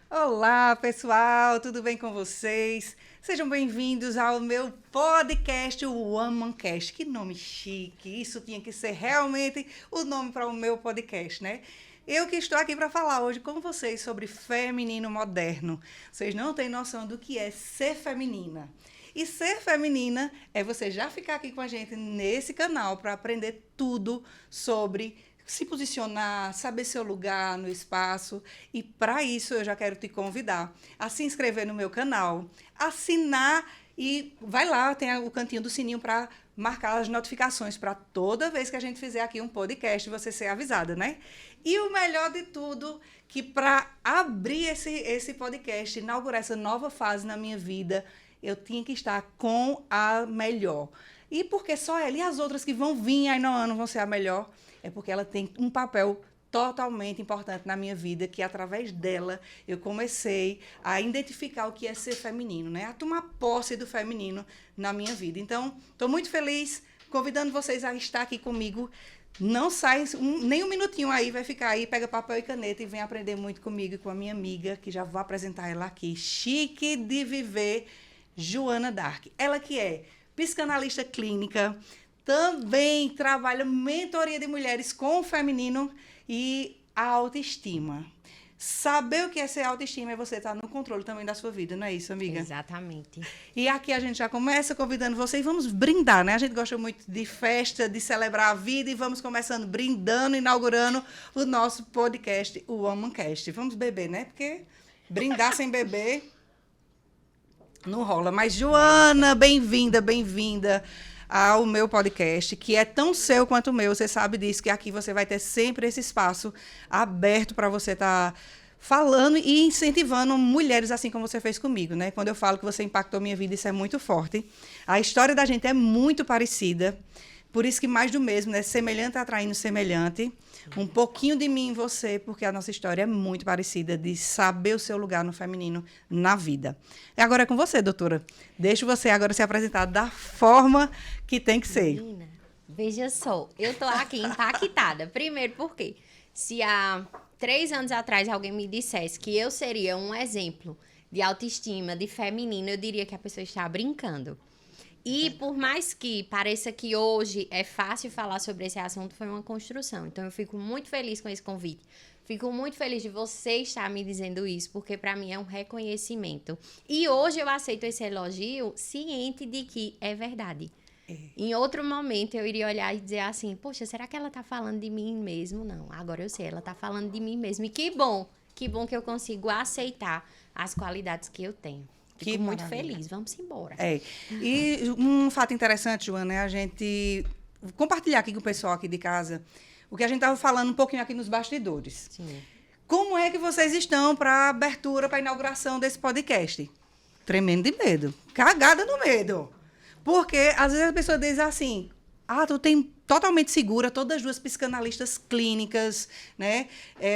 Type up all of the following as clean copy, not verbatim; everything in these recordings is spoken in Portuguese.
Olá, pessoal, tudo bem com vocês? Sejam bem-vindos ao meu podcast, o Womancast. Que nome chique! Isso tinha que ser realmente o nome para o meu podcast, né? Eu que estou aqui para falar hoje com vocês sobre feminino moderno. Vocês não têm noção do que é ser feminina. E ser feminina é você já ficar aqui com a gente nesse canal para aprender tudo sobre se posicionar, saber seu lugar no espaço. E para isso eu já quero te convidar a se inscrever no meu canal, assinar e vai lá, tem o cantinho do sininho para marcar as notificações para toda vez que a gente fizer aqui um podcast você ser avisada, né? E o melhor de tudo, que para abrir esse podcast, inaugurar essa nova fase na minha vida, eu tinha que estar com a melhor. E porque só ela e as outras que vão vir aí no ano vão ser a melhor, é porque ela tem um papel totalmente importante na minha vida, que através dela eu comecei a identificar o que é ser feminino, né? A tomar posse do feminino na minha vida. Então, estou muito feliz, convidando vocês a estar aqui comigo. Não sai nem um minutinho aí, vai ficar aí, pega papel e caneta e vem aprender muito comigo e com a minha amiga, que já vou apresentar ela aqui. Chique de viver, Joana Dark. Ela que é psicanalista clínica, também trabalha mentoria de mulheres com o feminino e a autoestima. Saber o que é ser autoestima é você estar no controle também da sua vida, não é isso, amiga? Exatamente. E aqui a gente já começa convidando você e vamos brindar, né? A gente gosta muito de festa, de celebrar a vida e vamos começando brindando, inaugurando o nosso podcast, o Womancast. Vamos beber, né? Porque brindar sem beber não rola. Mas, Joana, bem-vinda, bem-vinda ao meu podcast, que é tão seu quanto o meu. Você sabe disso, que aqui você vai ter sempre esse espaço aberto para você estar falando e incentivando mulheres assim como você fez comigo, né? Quando eu falo que você impactou minha vida, isso é muito forte. A história da gente é muito parecida. Por isso que mais do mesmo, né? Semelhante atraindo semelhante. Um pouquinho de mim em você, porque a nossa história é muito parecida, de saber o seu lugar no feminino na vida. E agora é com você, doutora. Deixo você agora se apresentar da forma que tem que ser. Menina, veja só, eu tô aqui impactada. Primeiro porque se há 3 anos atrás alguém me dissesse que eu seria um exemplo de autoestima, de feminino, eu diria que a pessoa está brincando. E por mais que pareça que hoje é fácil falar sobre esse assunto, foi uma construção. Então eu fico muito feliz com esse convite. Fico muito feliz de você estar me dizendo isso, porque para mim é um reconhecimento. E hoje eu aceito esse elogio ciente de que é verdade. Em outro momento eu iria olhar e dizer assim, poxa, será que ela tá falando de mim mesmo? Não, agora eu sei, ela tá falando de mim mesmo. E que bom que eu consigo aceitar as qualidades que eu tenho. Que Fico muito maravilha. feliz, vamos embora. É. E um fato interessante, Joana, é a gente compartilhar aqui com o pessoal aqui de casa o que a gente estava falando um pouquinho aqui nos bastidores. Sim. Como é que vocês estão para a abertura, para a inauguração desse podcast? Tremendo de medo. Cagada no medo. Porque às vezes a pessoa diz assim: ah, tu tem totalmente segura, todas as duas psicanalistas clínicas, né?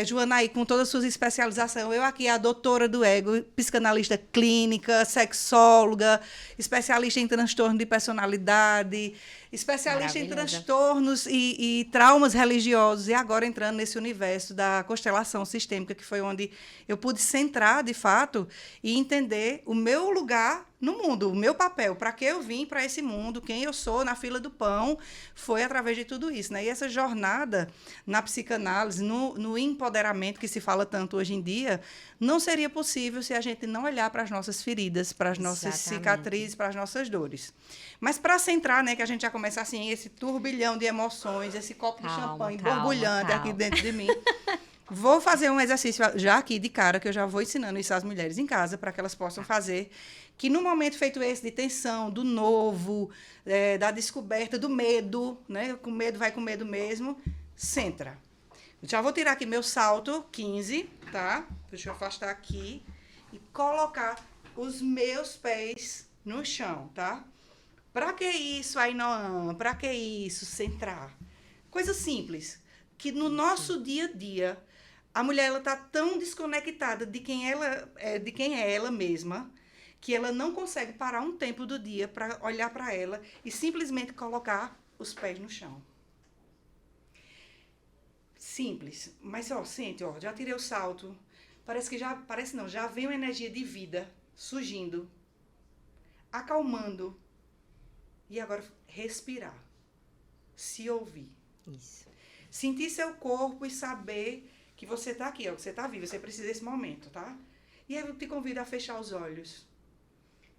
Joana aí com todas as suas especializações, eu aqui a doutora do ego, psicanalista clínica, sexóloga, especialista em transtorno de personalidade, especialista em Maravilhosa. transtornos e traumas religiosos, e agora entrando nesse universo da constelação sistêmica, que foi onde eu pude centrar, de fato, e entender o meu lugar no mundo, o meu papel, para que eu vim para esse mundo, quem eu sou na fila do pão, foi através de tudo isso, né? E essa jornada na psicanálise, no empoderamento que se fala tanto hoje em dia, não seria possível se a gente não olhar para as nossas feridas, para as nossas Exatamente. cicatrizes, para as nossas dores. Mas para centrar, né, que a gente já começa assim, esse turbilhão de emoções, esse copo de champanhe borbulhante aqui dentro de mim. Vou fazer um exercício já aqui de cara, que eu já vou ensinando isso às mulheres em casa, para que elas possam fazer, que no momento feito esse de tensão, do novo, da descoberta, do medo, né? Com medo, vai com medo mesmo, centra. Já vou tirar aqui meu salto 15, tá? Deixa eu afastar aqui e colocar os meus pés no chão, tá? Para que isso, Ainoã? Para que isso, centrar? Coisa simples, que no nosso dia a dia a mulher ela tá tão desconectada de quem é ela mesma, que ela não consegue parar um tempo do dia para olhar para ela e simplesmente colocar os pés no chão. Simples, mas ó, sente, ó, já tirei o salto, já vem uma energia de vida surgindo, acalmando. E agora respirar, se ouvir. Isso. Sentir seu corpo e saber que você está aqui, ó, que você está vivo, você precisa desse momento, tá? E aí eu te convido a fechar os olhos.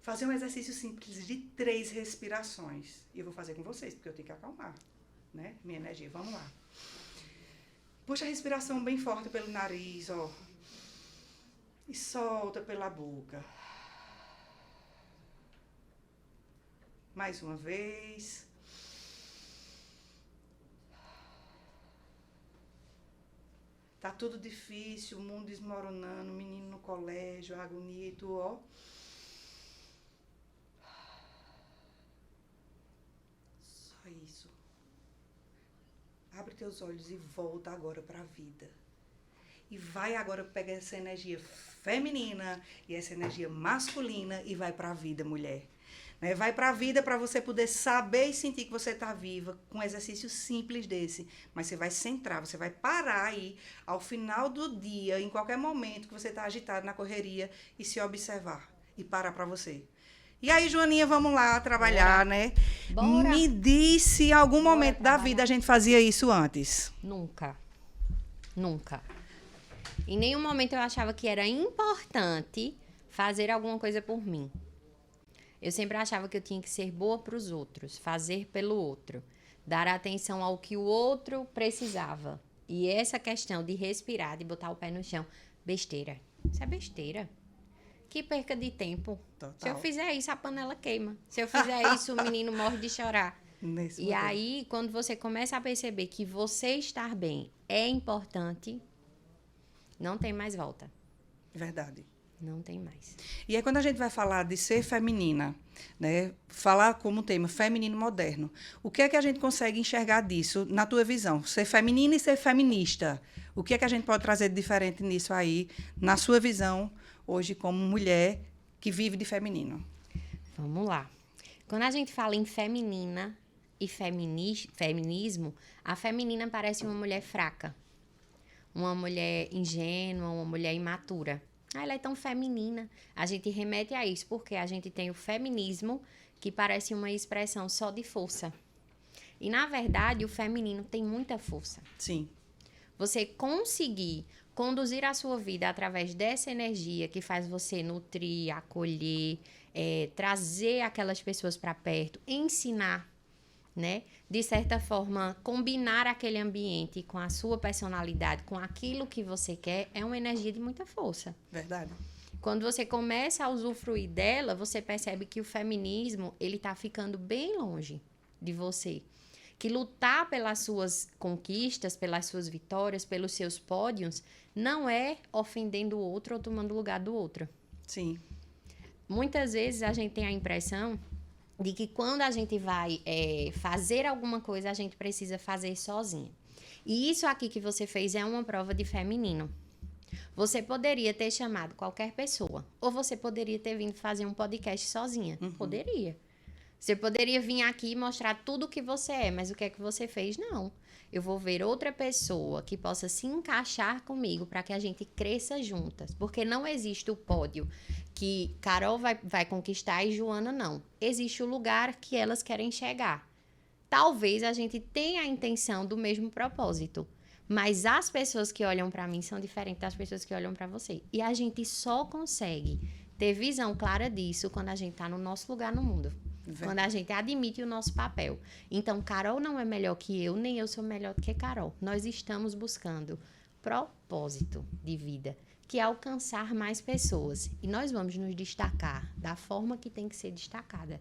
Fazer um exercício simples de 3 respirações. E eu vou fazer com vocês, porque eu tenho que acalmar, né? Minha energia. Vamos lá. Puxa a respiração bem forte pelo nariz, ó. E solta pela boca. Mais uma vez. Tá tudo difícil, o mundo desmoronando, menino no colégio, a agonia e tudo, ó. Só isso. Abre teus olhos e volta agora para a vida. E vai agora pegar essa energia feminina e essa energia masculina e vai para a vida, mulher. Né? Vai para a vida para você poder saber e sentir que você está viva com um exercício simples desse. Mas você vai centrar, você vai parar aí ao final do dia, em qualquer momento que você está agitado na correria e se observar e parar para você. E aí, Joaninha, vamos lá trabalhar, né? Bora. Me diz se em algum Bora momento da trabalhar. vida a gente fazia isso antes. Nunca. Nunca. Em nenhum momento eu achava que era importante fazer alguma coisa por mim. Eu sempre achava que eu tinha que ser boa para os outros, fazer pelo outro, dar atenção ao que o outro precisava. E essa questão de respirar, de botar o pé no chão, besteira. Isso é besteira. Que perca de tempo. Total. Se eu fizer isso, a panela queima. Se eu fizer isso, o menino morre de chorar. Nesse E momento. aí, quando você começa a perceber que você estar bem é importante, não tem mais volta. Verdade. Não tem mais. E aí, quando a gente vai falar de ser feminina, né, falar como tema feminino moderno, o que é que a gente consegue enxergar disso na tua visão? Ser feminina e ser feminista. O que é que a gente pode trazer de diferente nisso aí, na sua visão, hoje, como mulher que vive de feminino? Vamos lá. Quando a gente fala em feminina e feminismo, a feminina parece uma mulher fraca, uma mulher ingênua, uma mulher imatura. Ah, ela é tão feminina. A gente remete a isso porque a gente tem o feminismo, que parece uma expressão só de força. E, na verdade, o feminino tem muita força. Sim. Você conseguir conduzir a sua vida através dessa energia que faz você nutrir, acolher, trazer aquelas pessoas para perto, ensinar, né? De certa forma, combinar aquele ambiente com a sua personalidade, com aquilo que você quer, é uma energia de muita força. Verdade. Quando você começa a usufruir dela, você percebe que o feminismo, ele tá ficando bem longe de você. Que lutar pelas suas conquistas, pelas suas vitórias, pelos seus pódios, não é ofendendo o outro ou tomando lugar do outro. Sim. Muitas vezes a gente tem a impressão de que quando a gente vai fazer alguma coisa, a gente precisa fazer sozinha. E isso aqui que você fez é uma prova de feminino. Você poderia ter chamado qualquer pessoa, ou você poderia ter vindo fazer um podcast sozinha. Uhum. Poderia. Você poderia vir aqui e mostrar tudo o que você é, mas o que é que você fez? Não. Eu vou ver outra pessoa que possa se encaixar comigo para que a gente cresça juntas. Porque não existe o pódio que Carol vai conquistar e Joana não. Existe o lugar que elas querem chegar. Talvez a gente tenha a intenção do mesmo propósito, mas as pessoas que olham para mim são diferentes das pessoas que olham para você. E a gente só consegue ter visão clara disso quando a gente está no nosso lugar no mundo. Quando a gente admite o nosso papel. Então, Carol não é melhor que eu, nem eu sou melhor do que Carol. Nós estamos buscando propósito de vida, que é alcançar mais pessoas. E nós vamos nos destacar da forma que tem que ser destacada.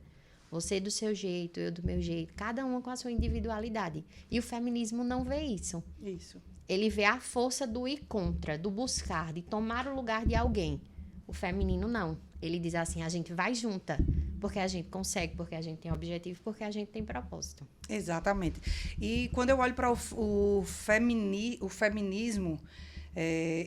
Você do seu jeito, eu do meu jeito, cada uma com a sua individualidade. E o feminismo não vê isso. Isso. Ele vê a força do ir contra, do buscar, de tomar o lugar de alguém. O feminino não. Ele diz assim, a gente vai junta, porque a gente consegue, porque a gente tem objetivo, porque a gente tem propósito. Exatamente. E quando eu olho para o feminismo,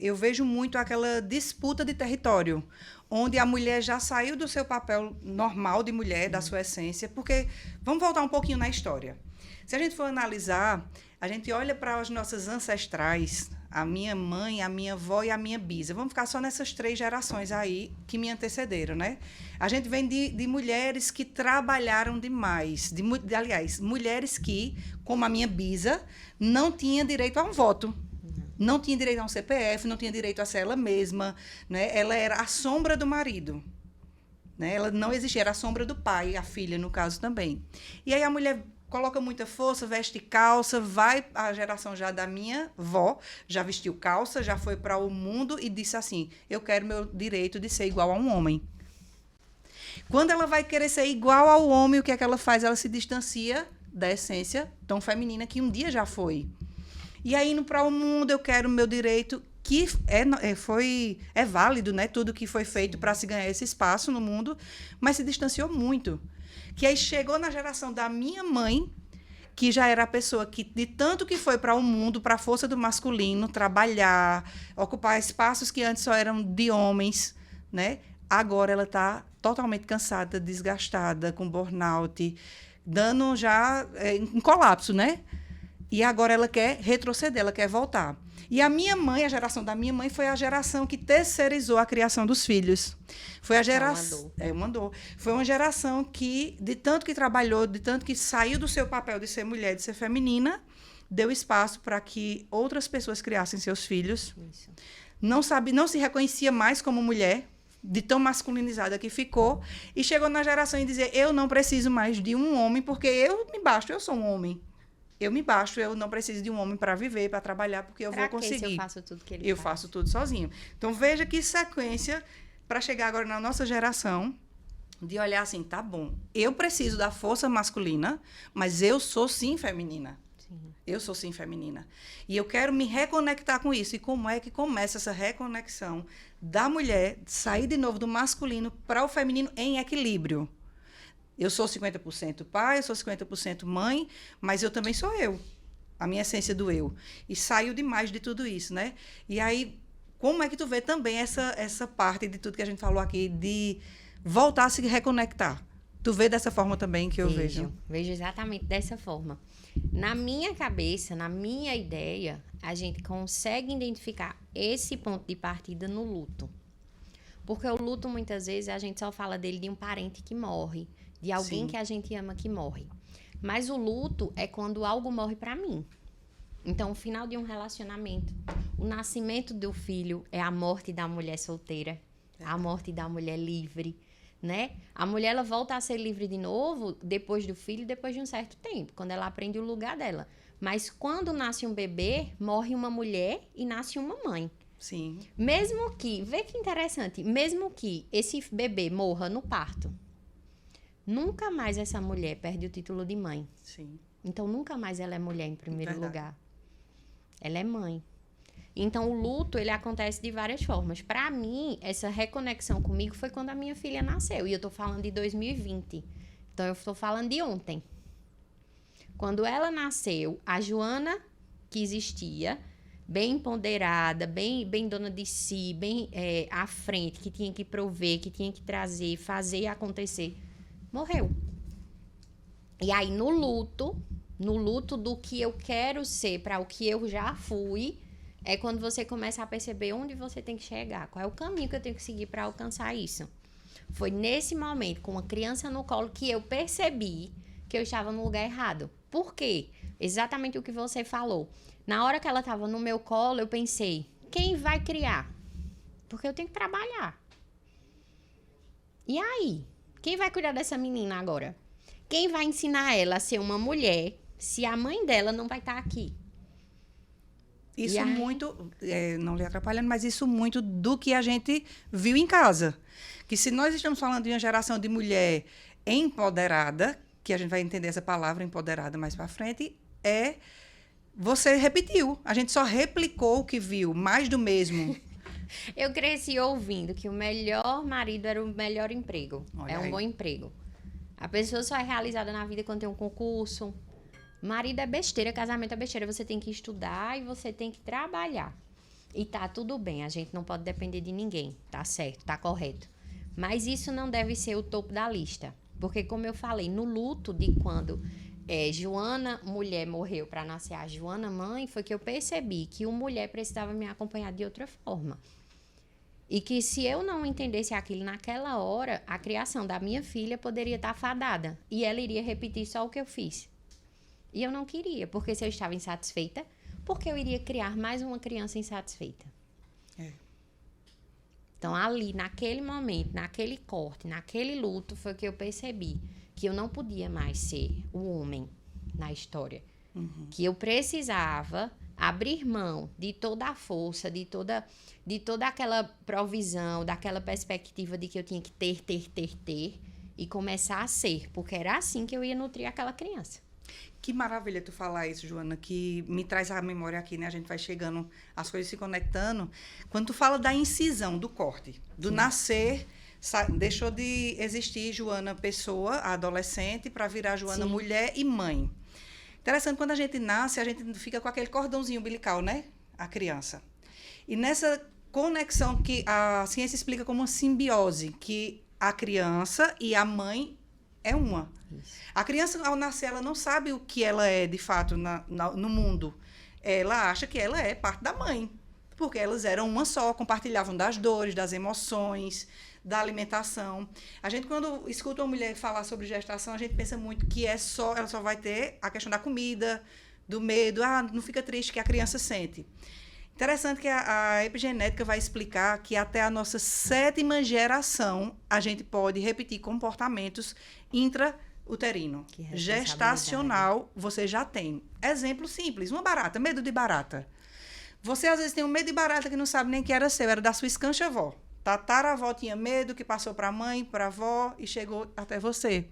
eu vejo muito aquela disputa de território, onde a mulher já saiu do seu papel normal de mulher, da sua essência, porque, vamos voltar um pouquinho na história. Se a gente for analisar, a gente olha para as nossas ancestrais, a minha mãe, a minha avó e a minha bisa. Vamos ficar só nessas 3 gerações aí que me antecederam, né? A gente vem de mulheres que trabalharam demais. Aliás, mulheres que, como a minha bisa, não tinha direito a um voto. Não tinha direito a um CPF, não tinha direito a ser ela mesma, né? Ela era a sombra do marido. Né? Ela não existia, era a sombra do pai, a filha, no caso, também. E aí a mulher coloca muita força, veste calça, vai a geração já da minha avó, já vestiu calça, já foi para o mundo e disse assim, eu quero meu direito de ser igual a um homem. Quando ela vai querer ser igual ao homem, o que é que ela faz? Ela se distancia da essência tão feminina que um dia já foi. E aí, indo para o mundo, eu quero meu direito, que é válido, né? Tudo que foi feito para se ganhar esse espaço no mundo, mas se distanciou muito. Que aí chegou na geração da minha mãe, que já era a pessoa que, de tanto que foi para o mundo, para a força do masculino, trabalhar, ocupar espaços que antes só eram de homens, né? Agora ela está totalmente cansada, desgastada, com burnout, dando já em colapso, né? E agora ela quer retroceder, ela quer voltar. E a minha mãe, a geração da minha mãe, foi a geração que terceirizou a criação dos filhos. Foi a geração... uma dor. Foi uma geração que, de tanto que trabalhou, de tanto que saiu do seu papel de ser mulher, de ser feminina, deu espaço para que outras pessoas criassem seus filhos. Isso. Não se reconhecia mais como mulher, de tão masculinizada que ficou, e chegou na geração e dizer, eu não preciso mais de um homem, porque eu me basto, eu sou um homem. Eu me basto, eu não preciso de um homem para viver, para trabalhar, porque eu vou conseguir. Eu faço tudo que ele faz. Eu faço tudo sozinho. Então, veja que sequência para chegar agora na nossa geração, de olhar assim, tá bom, eu preciso da força masculina, mas eu sou sim feminina. Sim. Eu sou sim feminina. E eu quero me reconectar com isso. E como é que começa essa reconexão da mulher, sair de novo do masculino para o feminino em equilíbrio? Eu sou 50% pai, eu sou 50% mãe, mas eu também sou eu. A minha essência do eu. E saiu demais de tudo isso, né? E aí, como é que tu vê também essa parte de tudo que a gente falou aqui, de voltar a se reconectar? Tu vê dessa forma também que eu vejo? Vejo exatamente dessa forma. Na minha cabeça, na minha ideia, a gente consegue identificar esse ponto de partida no luto. Porque o luto, muitas vezes, a gente só fala dele de um parente que morre, de alguém Sim. que a gente ama que morre. Mas o luto é quando algo morre para mim. Então, o final de um relacionamento, o nascimento do filho é a morte da mulher solteira, a morte da mulher livre, né? A mulher, ela volta a ser livre de novo depois do filho, depois de um certo tempo, quando ela aprende o lugar dela. Mas quando nasce um bebê, morre uma mulher e nasce uma mãe. Sim. Mesmo que, vê que interessante, mesmo que esse bebê morra no parto, nunca mais essa mulher perde o título de mãe. Sim. Então, nunca mais ela é mulher em primeiro lugar. Ela é mãe. Então, o luto, ele acontece de várias formas. Para mim, essa reconexão comigo foi quando a minha filha nasceu. E eu tô falando de 2020. Então, eu tô falando de ontem. Quando ela nasceu, a Joana, que existia, bem ponderada, bem dona de si, bem à frente, que tinha que prover, que tinha que trazer, fazer e acontecer, morreu. E aí, no luto do que eu quero ser para o que eu já fui, é quando você começa a perceber onde você tem que chegar, qual é o caminho que eu tenho que seguir para alcançar isso. Foi nesse momento, com uma criança no colo, que eu percebi que eu estava no lugar errado. Por quê? Exatamente o que você falou. Na hora que ela estava no meu colo, eu pensei, quem vai criar? Porque eu tenho que trabalhar. E aí? Quem vai cuidar dessa menina agora? Quem vai ensinar ela a ser uma mulher se a mãe dela não vai estar aqui? Isso muito, não lhe atrapalhando, mas isso muito do que a gente viu em casa. Que se nós estamos falando de uma geração de mulher empoderada, que a gente vai entender essa palavra empoderada mais para frente, você repetiu. A gente só replicou o que viu, mais do mesmo. Eu cresci ouvindo que o melhor marido era o melhor emprego. Olha um bom emprego. A pessoa só é realizada na vida quando tem um concurso. Marido é besteira, casamento é besteira. Você tem que estudar e você tem que trabalhar. E tá tudo bem, a gente não pode depender de ninguém. Tá certo, tá correto. Mas isso não deve ser o topo da lista. Porque, como eu falei, no luto de quando Joana, mulher, morreu para nascer a Joana, mãe, foi que eu percebi que uma mulher precisava me acompanhar de outra forma. E que se eu não entendesse aquilo naquela hora, a criação da minha filha poderia estar fadada. E ela iria repetir só o que eu fiz. E eu não queria, porque se eu estava insatisfeita, porque eu iria criar mais uma criança insatisfeita. Então, ali, naquele momento, naquele corte, naquele luto, foi que eu percebi que eu não podia mais ser o homem na história. Que eu precisava abrir mão de toda a força, de toda aquela provisão, daquela perspectiva de que eu tinha que ter, e começar a ser, porque era assim que eu ia nutrir aquela criança. Que maravilha tu falar isso, Joana, que me traz a memória aqui, né? A gente vai chegando, as coisas se conectando. Quando tu fala da incisão, do corte, do nascer, deixou de existir Joana pessoa, adolescente, para virar Joana mulher e mãe. Interessante, quando a gente nasce, a gente fica com aquele cordãozinho umbilical, né? A criança. E nessa conexão que a ciência explica como uma simbiose, que a criança e a mãe é uma. Isso. A criança, ao nascer, ela não sabe o que ela é, de fato, no mundo. Ela acha que ela é parte da mãe, porque elas eram uma só, compartilhavam das dores, das emoções, da alimentação. A gente, quando escuta uma mulher falar sobre gestação, a gente pensa muito que ela só vai ter a questão da comida, do medo, não fica triste, que a criança sente. Interessante que a epigenética vai explicar que até a nossa 7ª geração a gente pode repetir comportamentos intrauterino. Gestacional, você já tem. Exemplo simples, uma barata, medo de barata. Você às vezes tem um medo de barata que não sabe nem que era seu, era da sua escancha-avó. Tataravó tinha medo, que passou para a mãe, para a avó e chegou até você.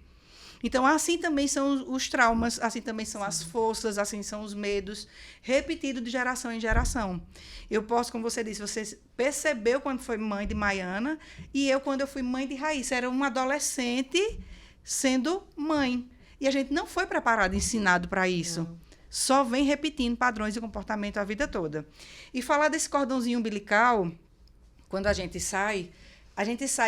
Então, assim também são os traumas, assim também são as forças, assim são os medos, repetidos de geração em geração. Eu posso, como você disse, você percebeu quando foi mãe de Maiana, e eu, quando eu fui mãe de Raíssa, era uma adolescente sendo mãe. E a gente não foi preparado, ensinado para isso. Não. Só vem repetindo padrões de comportamento a vida toda. E falar desse cordãozinho umbilical, quando a gente sai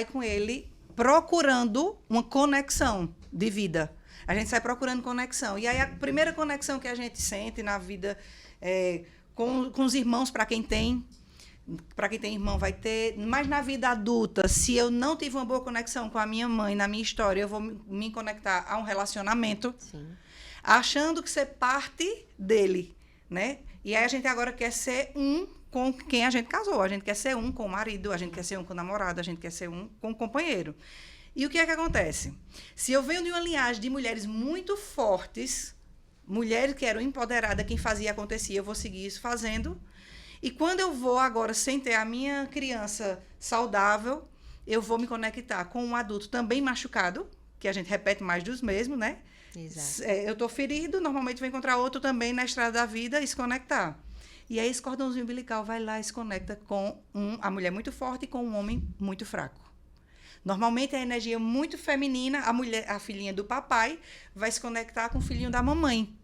com ele procurando uma conexão de vida. A gente sai procurando conexão. E aí, a primeira conexão que a gente sente na vida com os irmãos, para quem tem irmão vai ter, mas na vida adulta, se eu não tive uma boa conexão com a minha mãe, na minha história, eu vou me conectar a um relacionamento, achando que ser parte dele, né? E aí a gente agora quer ser um com quem a gente casou, a gente quer ser um com o marido, a gente quer ser um com o namorado, a gente quer ser um com o companheiro. E o que é que acontece? Se eu venho de uma linhagem de mulheres muito fortes, mulheres que eram empoderadas, quem fazia acontecia, eu vou seguir isso fazendo. E quando eu vou agora, sem ter a minha criança saudável, eu vou me conectar com um adulto também machucado, que a gente repete mais dos mesmos, né? Exato. Eu estou ferido, normalmente vou encontrar outro também na estrada da vida e se conectar. E aí esse cordãozinho umbilical vai lá e se conecta com a mulher muito forte e com um homem muito fraco. Normalmente a energia muito feminina, a filhinha do papai, vai se conectar com o filhinho da mamãe.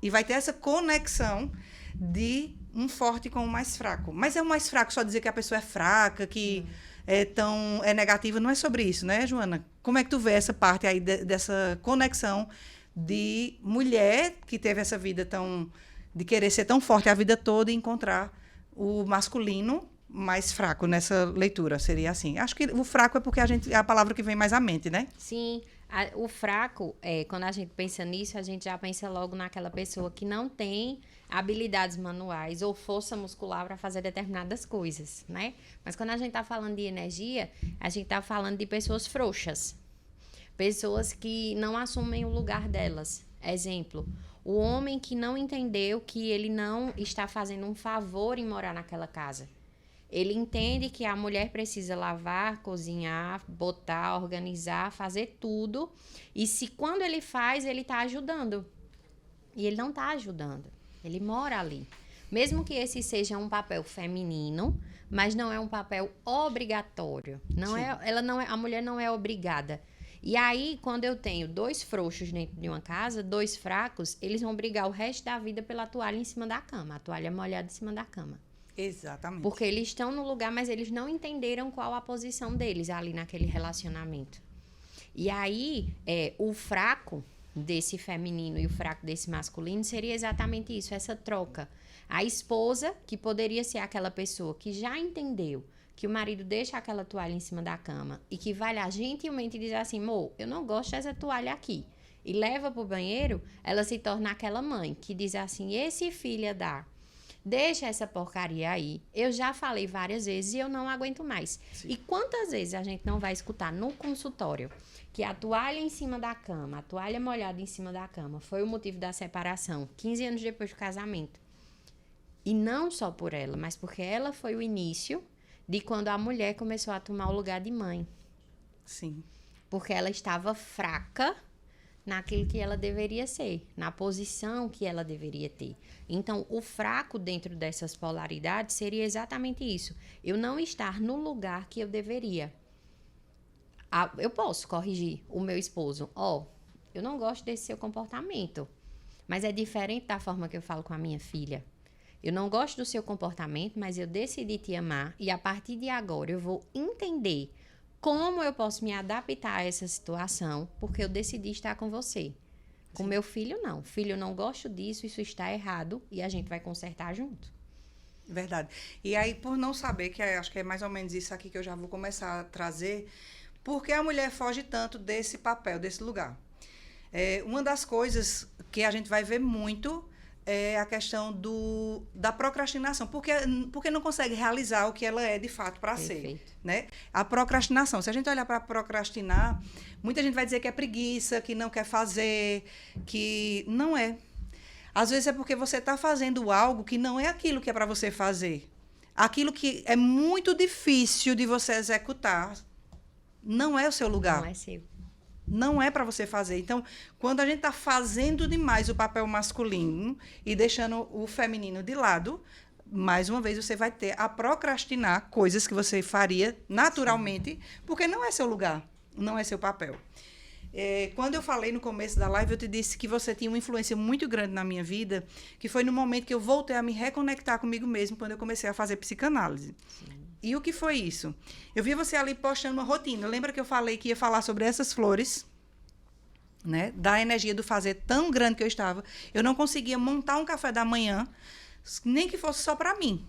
E vai ter essa conexão de um forte com o mais fraco. Mas é o mais fraco só dizer que a pessoa é fraca, que é negativa, não é sobre isso, né, Joana? Como é que tu vê essa parte aí dessa conexão de mulher que teve essa vida de querer ser tão forte a vida toda e encontrar o masculino mais fraco nessa leitura, seria assim. Acho que o fraco é porque é a palavra que vem mais à mente, né? Sim, o fraco, quando a gente pensa nisso, a gente já pensa logo naquela pessoa que não tem habilidades manuais ou força muscular para fazer determinadas coisas, né? Mas quando a gente está falando de energia, a gente está falando de pessoas frouxas, pessoas que não assumem o lugar delas. Exemplo, o homem que não entendeu que ele não está fazendo um favor em morar naquela casa. Ele entende que a mulher precisa lavar, cozinhar, botar, organizar, fazer tudo. E se quando ele faz, ele está ajudando. E ele não está ajudando. Ele mora ali. Mesmo que esse seja um papel feminino, mas não é um papel obrigatório. A mulher não é obrigada. E aí, quando eu tenho 2 frouxos dentro de uma casa, 2 fracos, eles vão brigar o resto da vida pela toalha em cima da cama. A toalha molhada em cima da cama. Exatamente. Porque eles estão no lugar, mas eles não entenderam qual a posição deles ali naquele relacionamento. E aí, o fraco, desse feminino e o fraco desse masculino seria exatamente isso, essa troca. A esposa, que poderia ser aquela pessoa que já entendeu que o marido deixa aquela toalha em cima da cama e que vai lá gentilmente dizer assim, amor, eu não gosto dessa toalha aqui, e leva pro banheiro, ela se torna aquela mãe que diz assim, esse filha dá, deixa essa porcaria aí, eu já falei várias vezes e eu não aguento mais. Sim. E quantas vezes a gente não vai escutar no consultório que a toalha em cima da cama, a toalha molhada em cima da cama foi o motivo da separação, 15 anos depois do casamento. E não só por ela, mas porque ela foi o início de quando a mulher começou a tomar o lugar de mãe. Sim. Porque ela estava fraca naquilo que ela deveria ser, na posição que ela deveria ter. Então, o fraco dentro dessas polaridades seria exatamente isso. Eu não estar no lugar que eu deveria. Eu posso corrigir o meu esposo. Eu não gosto desse seu comportamento, mas é diferente da forma que eu falo com a minha filha. Eu não gosto do seu comportamento, mas eu decidi te amar e a partir de agora eu vou entender como eu posso me adaptar a essa situação, porque eu decidi estar com você. Com meu filho, não. Filho, eu não gosto disso, isso está errado e a gente vai consertar junto. Verdade. E aí, por não saber, acho que é mais ou menos isso aqui que eu já vou começar a trazer, porque a mulher foge tanto desse papel, desse lugar. Uma das coisas que a gente vai ver muito é a questão da procrastinação, porque não consegue realizar o que ela é de fato para ser, né? A procrastinação, se a gente olhar para procrastinar, muita gente vai dizer que é preguiça, que não quer fazer, que não é. Às vezes é porque você está fazendo algo que não é aquilo que é para você fazer. Aquilo que é muito difícil de você executar, não é o seu lugar. Não é seu. Não é para você fazer. Então, quando a gente está fazendo demais o papel masculino e deixando o feminino de lado, mais uma vez você vai ter a procrastinar coisas que você faria naturalmente, sim, porque não é seu lugar, não é seu papel. Quando eu falei no começo da live, eu te disse que você tinha uma influência muito grande na minha vida, que foi no momento que eu voltei a me reconectar comigo mesmo, quando eu comecei a fazer psicanálise. Sim. E o que foi isso? Eu vi você ali postando uma rotina. Lembra que eu falei que ia falar sobre essas flores, né? Da energia do fazer tão grande que eu estava. Eu não conseguia montar um café da manhã, nem que fosse só para mim.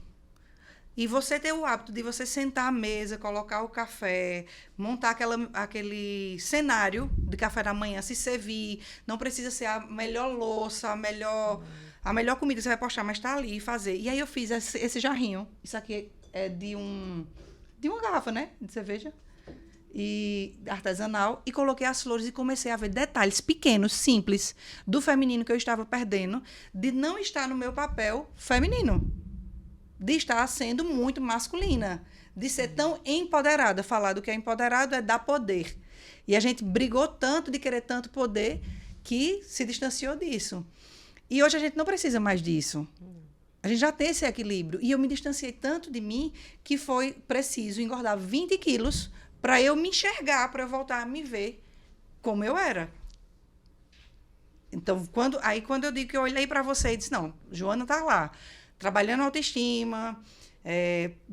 E você ter o hábito de você sentar à mesa, colocar o café, montar aquele cenário de café da manhã, se servir. Não precisa ser a melhor louça, a melhor comida que você vai postar, mas está ali e fazer. E aí eu fiz esse jarrinho. Isso aqui é de uma garrafa, né? De cerveja. E artesanal. E coloquei as flores e comecei a ver detalhes pequenos, simples, do feminino que eu estava perdendo, de não estar no meu papel feminino. De estar sendo muito masculina. De ser tão empoderada. Falar do que é empoderado é dar poder. E a gente brigou tanto de querer tanto poder que se distanciou disso. E hoje a gente não precisa mais disso. A gente já tem esse equilíbrio. E eu me distanciei tanto de mim que foi preciso engordar 20 quilos para eu me enxergar, para eu voltar a me ver como eu era. Então, quando eu digo que eu olhei para você e disse, não, Joana está lá, trabalhando autoestima,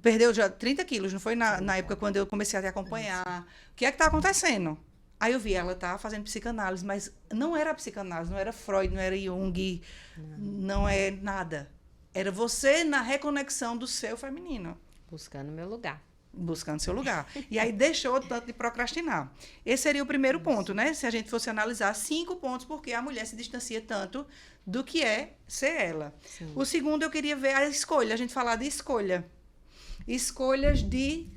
perdeu já 30 quilos, não foi na época quando eu comecei a te acompanhar. O que é que está acontecendo? Aí eu vi, ela tá fazendo psicanálise, mas não era psicanálise, não era Freud, não era Jung, não é nada. Era você na reconexão do seu feminino. Buscando meu lugar. Buscando seu lugar. E aí deixou tanto de procrastinar. Esse seria o primeiro ponto, né? Se a gente fosse analisar 5 pontos, porque a mulher se distancia tanto do que é ser ela. Sim. O segundo, eu queria ver a escolha, a gente falar de escolha. Escolhas de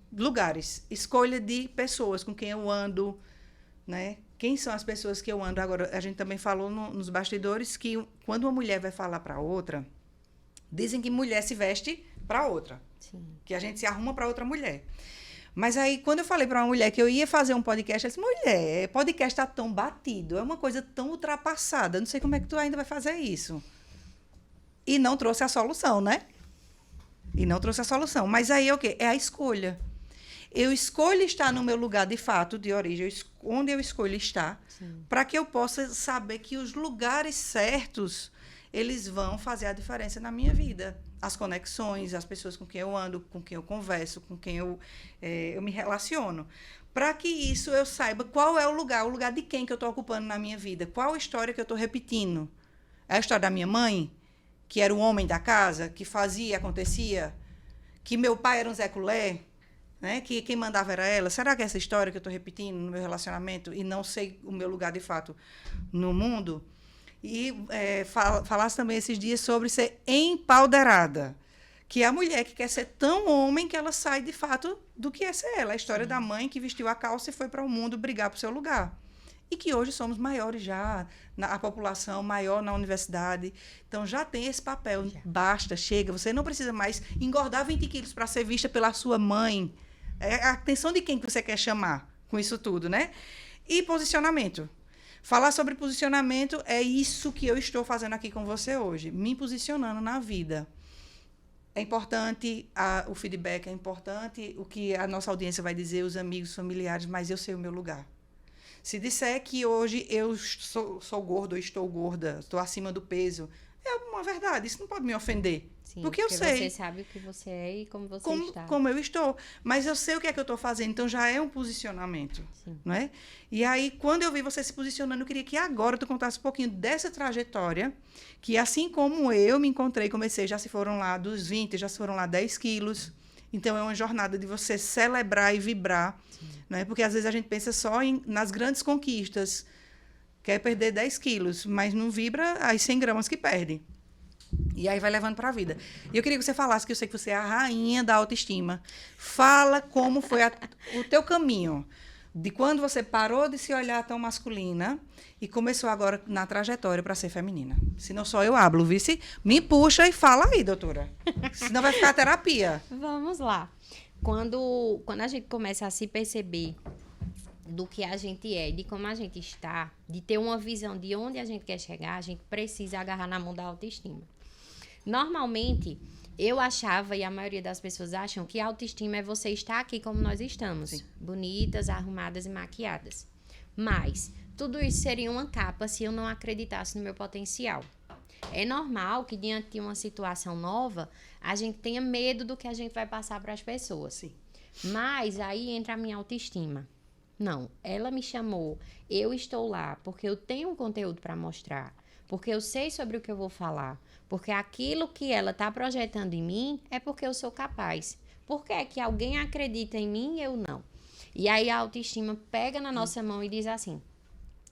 lugares, escolha de pessoas com quem eu ando, né? Quem são as pessoas que eu ando? Agora, a gente também falou nos bastidores que quando uma mulher vai falar para outra, dizem que mulher se veste para outra. Sim. Que a gente se arruma para outra mulher. Mas aí, quando eu falei para uma mulher que eu ia fazer um podcast, ela disse, mulher, podcast tá tão batido, é uma coisa tão ultrapassada, não sei como é que tu ainda vai fazer isso. E não trouxe a solução, né? E não trouxe a solução. Mas aí é o quê? É a escolha. Eu escolho estar no meu lugar de fato, de origem, onde eu escolho estar, para que eu possa saber que os lugares certos, eles vão fazer a diferença na minha vida. as conexões, as pessoas com quem eu ando, com quem eu converso, com quem eu me relaciono. Para que isso eu saiba qual é o lugar de quem que eu estou ocupando na minha vida, qual a história que eu estou repetindo. É a história da minha mãe, que era o homem da casa, que fazia, acontecia, que meu pai era um Zé Culé, né? Que quem mandava era ela. Será que é essa história que eu estou repetindo no meu relacionamento e não sei o meu lugar de fato no mundo? E falasse também esses dias sobre ser empoderada, que é a mulher que quer ser tão homem que ela sai de fato do que é ser ela. A história da mãe que vestiu a calça e foi para o mundo brigar por seu lugar. E que hoje somos maiores já, a população maior na universidade. Então, já tem esse papel. Já. Basta, chega. Você não precisa mais engordar 20 quilos para ser vista pela sua mãe. É a atenção de quem que você quer chamar com isso tudo, né? E posicionamento. Falar sobre posicionamento é isso que eu estou fazendo aqui com você hoje. Me posicionando na vida. É importante o feedback, é importante o que a nossa audiência vai dizer, os amigos, familiares, mas eu sei o meu lugar. Se disser que hoje eu sou gordo, ou estou gorda, estou acima do peso, é uma verdade, isso não pode me ofender. Sim, porque eu sei. Você sabe o que você é e como você está. Como eu estou. Mas eu sei o que é que eu estou fazendo, então já é um posicionamento. Sim. Não é? E aí, quando eu vi você se posicionando, eu queria que agora tu contasse um pouquinho dessa trajetória, que assim como eu me encontrei, comecei, já se foram lá dos 20, já se foram lá 10 quilos. Então, é uma jornada de você celebrar e vibrar. Né? Porque, às vezes, a gente pensa só nas grandes conquistas. Quer perder 10 quilos, mas não vibra as 100 gramas que perde. E aí vai levando para a vida. E eu queria que você falasse, que eu sei que você é a rainha da autoestima. Fala como foi o teu caminho. De quando você parou de se olhar tão masculina e começou agora na trajetória para ser feminina. Senão só eu hablo, vice. Me puxa e fala aí, doutora. Senão vai ficar terapia. Vamos lá. Quando a gente começa a se perceber do que a gente é, de como a gente está, de ter uma visão de onde a gente quer chegar, a gente precisa agarrar na mão da autoestima. Normalmente, eu achava, e a maioria das pessoas acham, que a autoestima é você estar aqui como nós estamos. Sim. Bonitas, arrumadas e maquiadas. Mas tudo isso seria uma capa se eu não acreditasse no meu potencial. É normal que, diante de uma situação nova, a gente tenha medo do que a gente vai passar para as pessoas. Sim. Mas aí entra a minha autoestima. Não, ela me chamou, eu estou lá porque eu tenho um conteúdo para mostrar, porque eu sei sobre o que eu vou falar, porque aquilo que ela está projetando em mim é porque eu sou capaz. Por que é que alguém acredita em mim e eu não? E aí a autoestima pega na nossa mão e diz assim,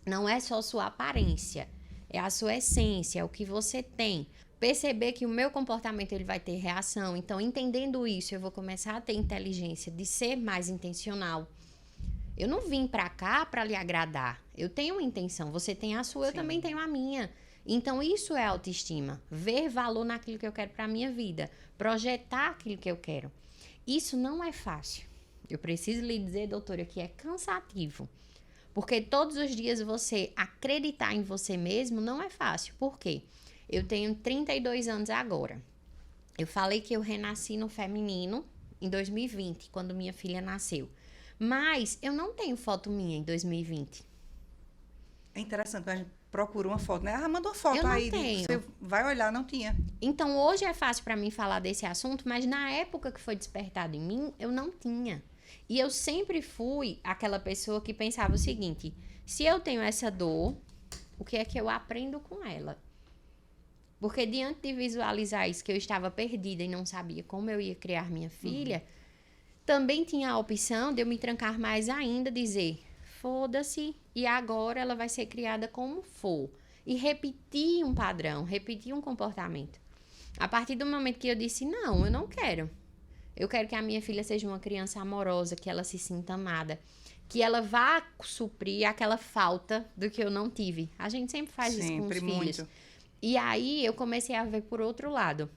não é só sua aparência, é a sua essência, é o que você tem. Perceber que o meu comportamento ele vai ter reação, então entendendo isso eu vou começar a ter inteligência de ser mais intencional. Eu não vim pra cá pra lhe agradar. Eu tenho uma intenção. Você tem a sua, eu também tenho a minha. Então, isso é autoestima. Ver valor naquilo que eu quero pra minha vida. Projetar aquilo que eu quero. Isso não é fácil. Eu preciso lhe dizer, doutora, que é cansativo. Porque todos os dias você acreditar em você mesmo não é fácil. Por quê? Eu tenho 32 anos agora. Eu falei que eu renasci no feminino em 2020, quando minha filha nasceu. Mas eu não tenho foto minha em 2020. É interessante, a gente procura uma foto, né? Ah, manda uma foto eu aí. Não tenho. Você vai olhar, não tinha. Então, hoje é fácil para mim falar desse assunto, mas na época que foi despertado em mim, eu não tinha. E eu sempre fui aquela pessoa que pensava o seguinte, se eu tenho essa dor, o que é que eu aprendo com ela? Porque diante de visualizar isso, que eu estava perdida e não sabia como eu ia criar minha filha, também tinha a opção de eu me trancar mais ainda, dizer, foda-se, e agora ela vai ser criada como for. E repetir um padrão, repetir um comportamento. A partir do momento que eu disse, não, eu não quero. Eu quero que a minha filha seja uma criança amorosa, que ela se sinta amada, que ela vá suprir aquela falta do que eu não tive. A gente sempre faz isso com os filhos. E aí eu comecei a ver por outro lado.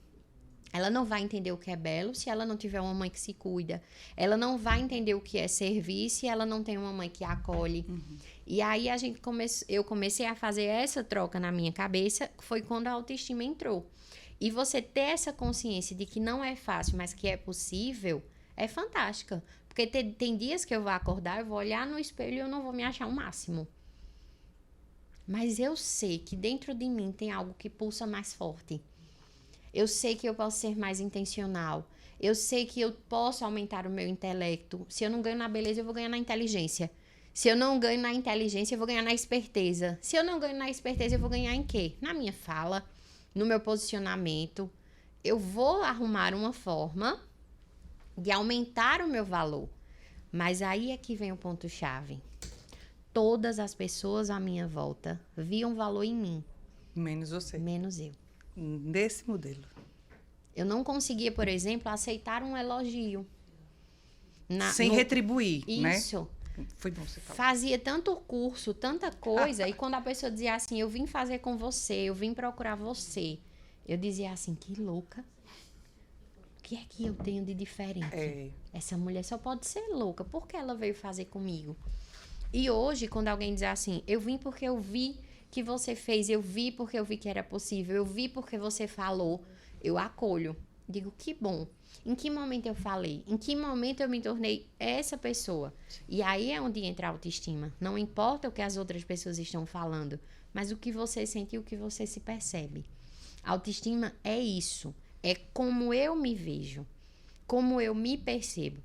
Ela não vai entender o que é belo se ela não tiver uma mãe que se cuida. Ela não vai entender o que é servir se ela não tem uma mãe que a acolhe. E aí eu comecei a fazer essa troca na minha cabeça, foi quando a autoestima entrou. E você ter essa consciência de que não é fácil, mas que é possível, é fantástica. Porque tem dias que eu vou acordar, eu vou olhar no espelho e eu não vou me achar o máximo. Mas eu sei que dentro de mim tem algo que pulsa mais forte. Eu sei que eu posso ser mais intencional. Eu sei que eu posso aumentar o meu intelecto. Se eu não ganho na beleza, eu vou ganhar na inteligência. Se eu não ganho na inteligência, eu vou ganhar na esperteza. Se eu não ganho na esperteza, eu vou ganhar em quê? Na minha fala, no meu posicionamento. Eu vou arrumar uma forma de aumentar o meu valor. Mas aí é que vem o ponto-chave. Todas as pessoas à minha volta viam valor em mim. Menos você. Menos eu. Nesse modelo. Eu não conseguia, por exemplo, aceitar um elogio. Sem retribuir, né? Isso. Foi bom você falar. Fazia tanto curso, tanta coisa, e quando a pessoa dizia assim, eu vim fazer com você, eu vim procurar você, eu dizia assim, que louca. O que é que eu tenho de diferente? Essa mulher só pode ser louca. Por que ela veio fazer comigo? E hoje, quando alguém diz assim, eu vim porque eu vi que você fez, eu vi porque eu vi que era possível, eu vi porque você falou, eu acolho. Digo, que bom. Em que momento eu falei? Em que momento eu me tornei essa pessoa? E aí é onde entra a autoestima. Não importa o que as outras pessoas estão falando, mas o que você sente e o que você se percebe. A autoestima é isso. É como eu me vejo. Como eu me percebo.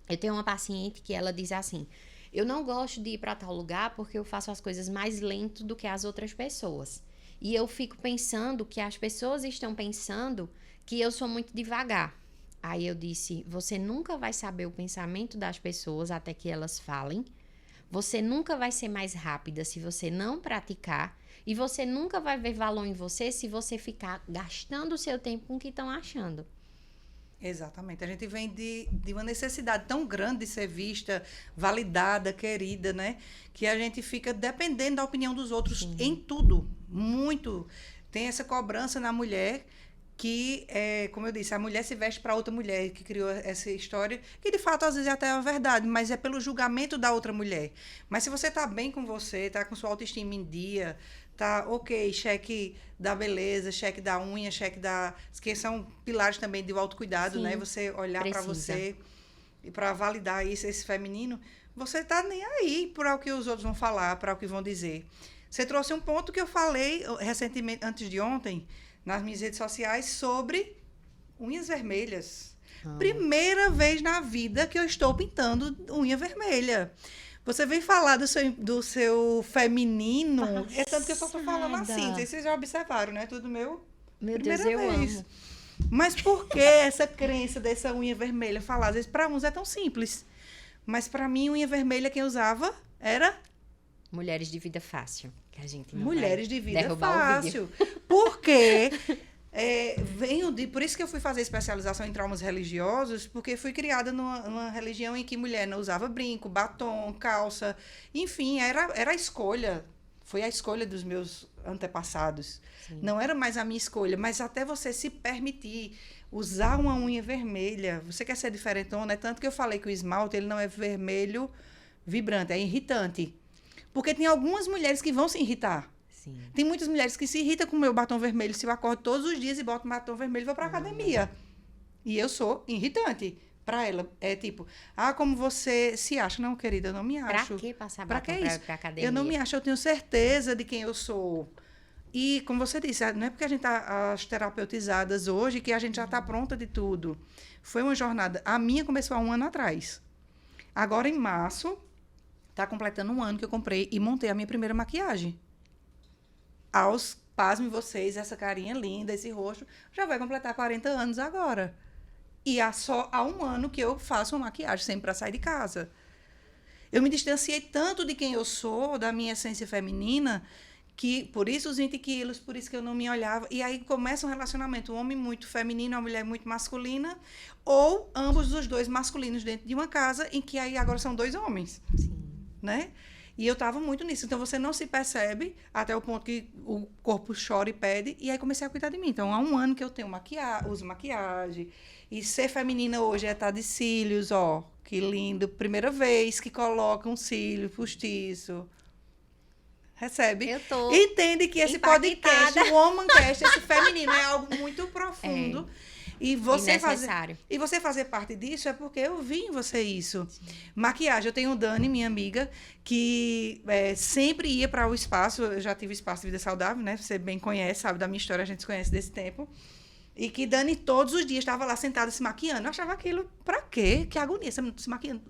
Eu tenho uma paciente que ela diz assim, eu não gosto de ir para tal lugar porque eu faço as coisas mais lento do que as outras pessoas. E eu fico pensando que as pessoas estão pensando que eu sou muito devagar. Aí eu disse, você nunca vai saber o pensamento das pessoas até que elas falem. Você nunca vai ser mais rápida se você não praticar. E você nunca vai ver valor em você se você ficar gastando o seu tempo com o que estão achando. Exatamente. A gente vem de uma necessidade tão grande de ser vista, validada, querida, né? Que a gente fica dependendo da opinião dos outros em tudo. Muito. Tem essa cobrança na mulher que, como eu disse, a mulher se veste para outra mulher, que criou essa história, que de fato às vezes até é a verdade, mas é pelo julgamento da outra mulher. Mas se você está bem com você, está com sua autoestima em dia, tá ok, cheque da beleza, cheque da unha, cheque da... que são pilares também do autocuidado, Sim, né? Você olhar para você e para validar isso, esse feminino, você tá nem aí para o que os outros vão falar, para o que vão dizer. Você trouxe um ponto que eu falei recentemente, antes de ontem, nas minhas redes sociais, sobre unhas vermelhas. Primeira vez na vida que eu estou pintando unha vermelha. Você vem falar do seu feminino, é tanto que eu só estou falando assim, não sei se vocês já observaram, né? Tudo meu Deus, eu amo. Mas por que essa crença dessa unha vermelha? Falar, às vezes para uns é tão simples, mas para mim unha vermelha quem usava era... Mulheres de vida fácil, que a gente não mulheres vai de vida derrubar fácil. Porque por isso que eu fui fazer especialização em traumas religiosos, porque fui criada numa religião em que mulher não usava brinco, batom, calça, enfim, era a escolha. Foi a escolha dos meus antepassados. Sim. Não era mais a minha escolha, mas até você se permitir usar uma unha vermelha, você quer ser diferentona, é tanto que eu falei que o esmalte ele não é vermelho vibrante, é irritante. Porque tem algumas mulheres que vão se irritar. Sim. Tem muitas mulheres que se irritam com o meu batom vermelho. Se eu acordo todos os dias e boto um batom vermelho, vou para academia. E eu sou irritante. Para ela, é tipo, como você se acha? Não, querida, eu não me acho. Para que passar batom para academia? Eu não me acho, eu tenho certeza de quem eu sou. E, como você disse, não é porque a gente está as terapeutizadas hoje que a gente já está pronta de tudo. Foi uma jornada. A minha começou há 1 ano atrás. Agora, em março... Está completando 1 ano que eu comprei e montei a minha primeira maquiagem. Pasmem vocês, essa carinha linda, esse rosto, já vai completar 40 anos agora. E só há 1 ano que eu faço uma maquiagem sempre para sair de casa. Eu me distanciei tanto de quem eu sou, da minha essência feminina, que por isso os 20 quilos, por isso que eu não me olhava. E aí começa um relacionamento, um homem muito feminino, uma mulher muito masculina, ou ambos os dois masculinos dentro de uma casa, em que aí agora são 2 homens. Sim. Né? E eu estava muito nisso. Então, você não se percebe até o ponto que o corpo chora e pede. E aí, comecei a cuidar de mim. Então, há 1 ano que eu tenho uso maquiagem. E ser feminina hoje é estar de cílios, ó. Que lindo. Primeira vez que coloca um cílio postiço. Recebe? Eu tô Entende que esse impactada. podcast, o Womancast, esse feminino, é algo muito profundo. E você fazer parte disso é porque eu vi em você isso. Sim. Maquiagem. Eu tenho Dani, minha amiga, que sempre ia para o espaço. Eu já tive espaço de vida saudável, né? Você bem conhece, sabe da minha história, a gente se conhece desse tempo. E que Dani todos os dias estava lá sentada se maquiando. Eu achava aquilo, pra quê? Que agonia, você se maquiando.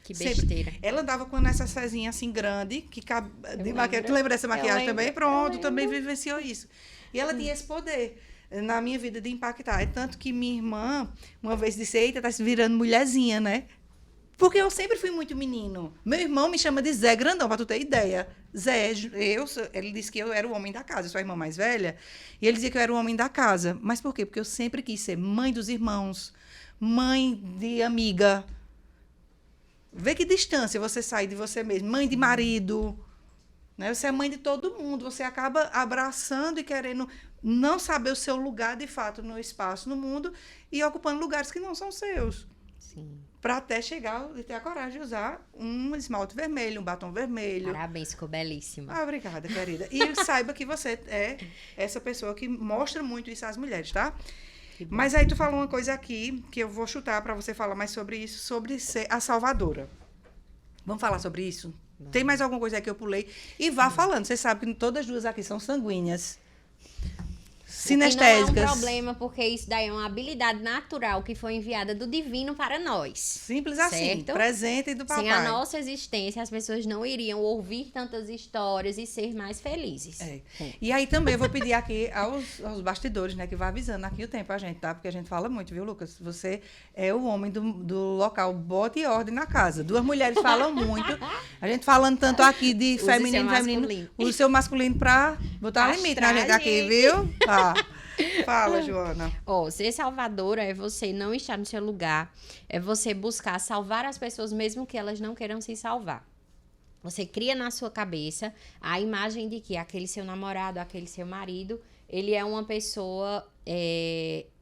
Que Sempre. besteira. Ela andava com essa cezinha assim grande, que cabe, de maquiagem. lembro. Tu lembra dessa maquiagem Eu também? lembro, Pronto, eu também vivenciou isso. E ela tinha esse poder na minha vida de impactar. É tanto que minha irmã, uma vez disse, eita, tá se virando mulherzinha, né? Porque eu sempre fui muito menino. Meu irmão me chama de Zé Grandão, pra tu ter ideia. Zé, ele disse que eu era o homem da casa, eu sou a irmã mais velha, e ele dizia que eu era o homem da casa. Mas por quê? Porque eu sempre quis ser mãe dos irmãos, mãe de amiga. Vê que distância você sai de você mesmo. Mãe de marido, né? Você é mãe de todo mundo. Você acaba abraçando e querendo não saber o seu lugar, de fato, no espaço, no mundo, e ocupando lugares que não são seus. Sim. Para até chegar e ter a coragem de usar um esmalte vermelho, um batom vermelho. Parabéns, ficou belíssima. Ah, obrigada, querida. E saiba que você é essa pessoa que mostra muito isso às mulheres, tá? Mas aí tu falou uma coisa aqui, que eu vou chutar para você falar mais sobre isso, sobre ser a salvadora. Vamos falar sobre isso? Tem mais alguma coisa aí que eu pulei? E vá falando. Você sabe que todas as duas aqui são sanguíneas. Sinestésicas. O que não é um problema, porque isso daí é uma habilidade natural que foi enviada do divino para nós. Simples assim, certo? presente do papai. Sem a nossa existência, as pessoas não iriam ouvir tantas histórias e ser mais felizes. É. E aí também eu vou pedir aqui aos bastidores, né, que vai avisando aqui o tempo a gente, tá? Porque a gente fala muito, viu, Lucas? Você é o homem do local, bote ordem na casa. Duas mulheres falam muito. A gente falando tanto aqui de Use feminino, seu feminino, masculino. o seu masculino pra botar limite na gente aqui, viu? Tá. Fala, Joana. Ó, ser salvadora é você não estar no seu lugar, é você buscar salvar as pessoas mesmo que elas não queiram se salvar. Você cria na sua cabeça a imagem de que aquele seu namorado, aquele seu marido, ele é uma pessoa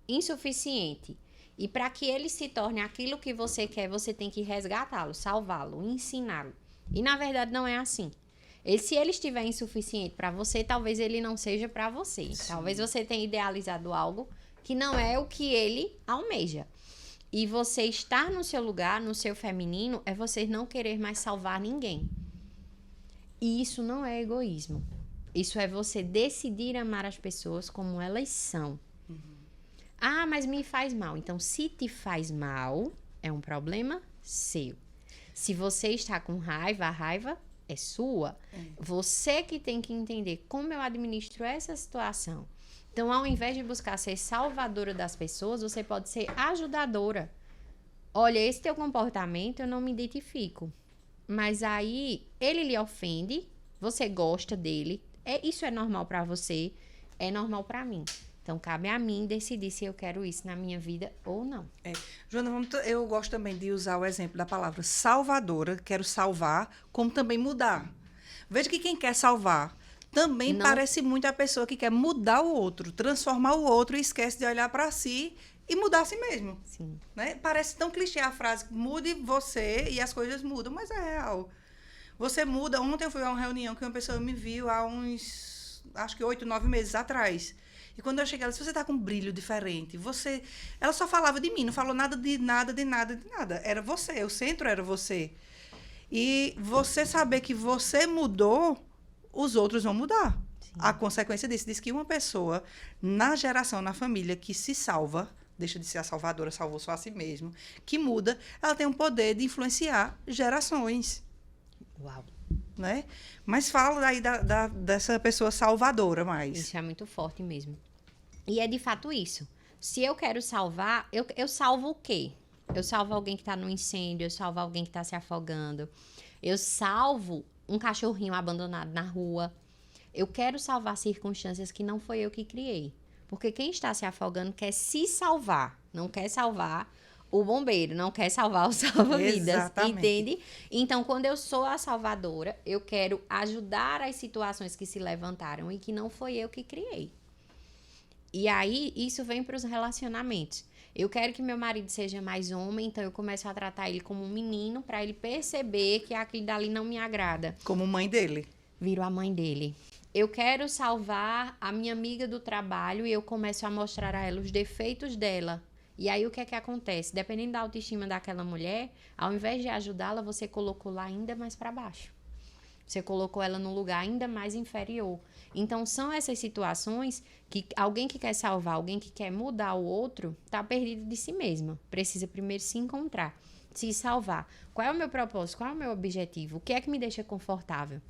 insuficiente. E para que ele se torne aquilo que você quer, você tem que resgatá-lo, salvá-lo, ensiná-lo. E na verdade não é assim. Se ele estiver insuficiente para você, talvez ele não seja para você. Sim. Talvez você tenha idealizado algo que não é o que ele almeja. E você estar no seu lugar, no seu feminino, é você não querer mais salvar ninguém. E isso não é egoísmo. Isso é você decidir amar as pessoas como elas são. Ah, mas me faz mal. Então, se te faz mal, é um problema seu. Se você está com raiva, a raiva é sua. Você que tem que entender como eu administro essa situação. Então, ao invés de buscar ser salvadora das pessoas, você pode ser ajudadora. Olha, esse teu comportamento eu não me identifico. Mas aí, ele lhe ofende, você gosta dele, isso é normal pra você, é normal pra mim. Então, cabe a mim decidir se eu quero isso na minha vida ou não. Joana, eu gosto também de usar o exemplo da palavra salvadora, quero salvar, como também mudar. Veja que quem quer salvar também parece muito a pessoa que quer mudar o outro, transformar o outro e esquece de olhar para si e mudar a si mesmo. Sim. Né? Parece tão clichê a frase, mude você e as coisas mudam, mas é real. Você muda. Ontem eu fui a uma reunião que uma pessoa me viu há uns, acho que 8, 9 meses atrás. E quando eu cheguei, ela disse, você está com um brilho diferente. Ela só falava de mim, não falou nada de nada, de nada, de nada. Era você, o centro era você. E você saber que você mudou, os outros vão mudar. Sim. A consequência disso diz que uma pessoa, na geração, na família, que se salva, deixa de ser a salvadora, salvou só a si mesmo, que muda, ela tem um poder de influenciar gerações. Uau. Né? Mas fala aí dessa pessoa salvadora mais. Isso é muito forte mesmo. E é de fato isso. Se eu quero salvar, eu salvo o quê? Eu salvo alguém que está no incêndio, eu salvo alguém que está se afogando. Eu salvo um cachorrinho abandonado na rua. Eu quero salvar circunstâncias que não foi eu que criei. Porque quem está se afogando quer se salvar, não quer salvar o bombeiro, não quer salvar o salva-vidas, entende? Então, quando eu sou a salvadora, eu quero ajudar as situações que se levantaram e que não foi eu que criei. E aí, isso vem para os relacionamentos. Eu quero que meu marido seja mais homem, então eu começo a tratar ele como um menino para ele perceber que aquilo dali não me agrada. Como mãe dele. Viro a mãe dele. Eu quero salvar a minha amiga do trabalho e eu começo a mostrar a ela os defeitos dela. E aí, o que é que acontece? Dependendo da autoestima daquela mulher, ao invés de ajudá-la, você colocou lá ainda mais para baixo. Você colocou ela num lugar ainda mais inferior. Então, são essas situações que alguém que quer salvar, alguém que quer mudar o outro, tá perdido de si mesma. Precisa primeiro se encontrar, se salvar. Qual é o meu propósito? Qual é o meu objetivo? O que é que me deixa confortável?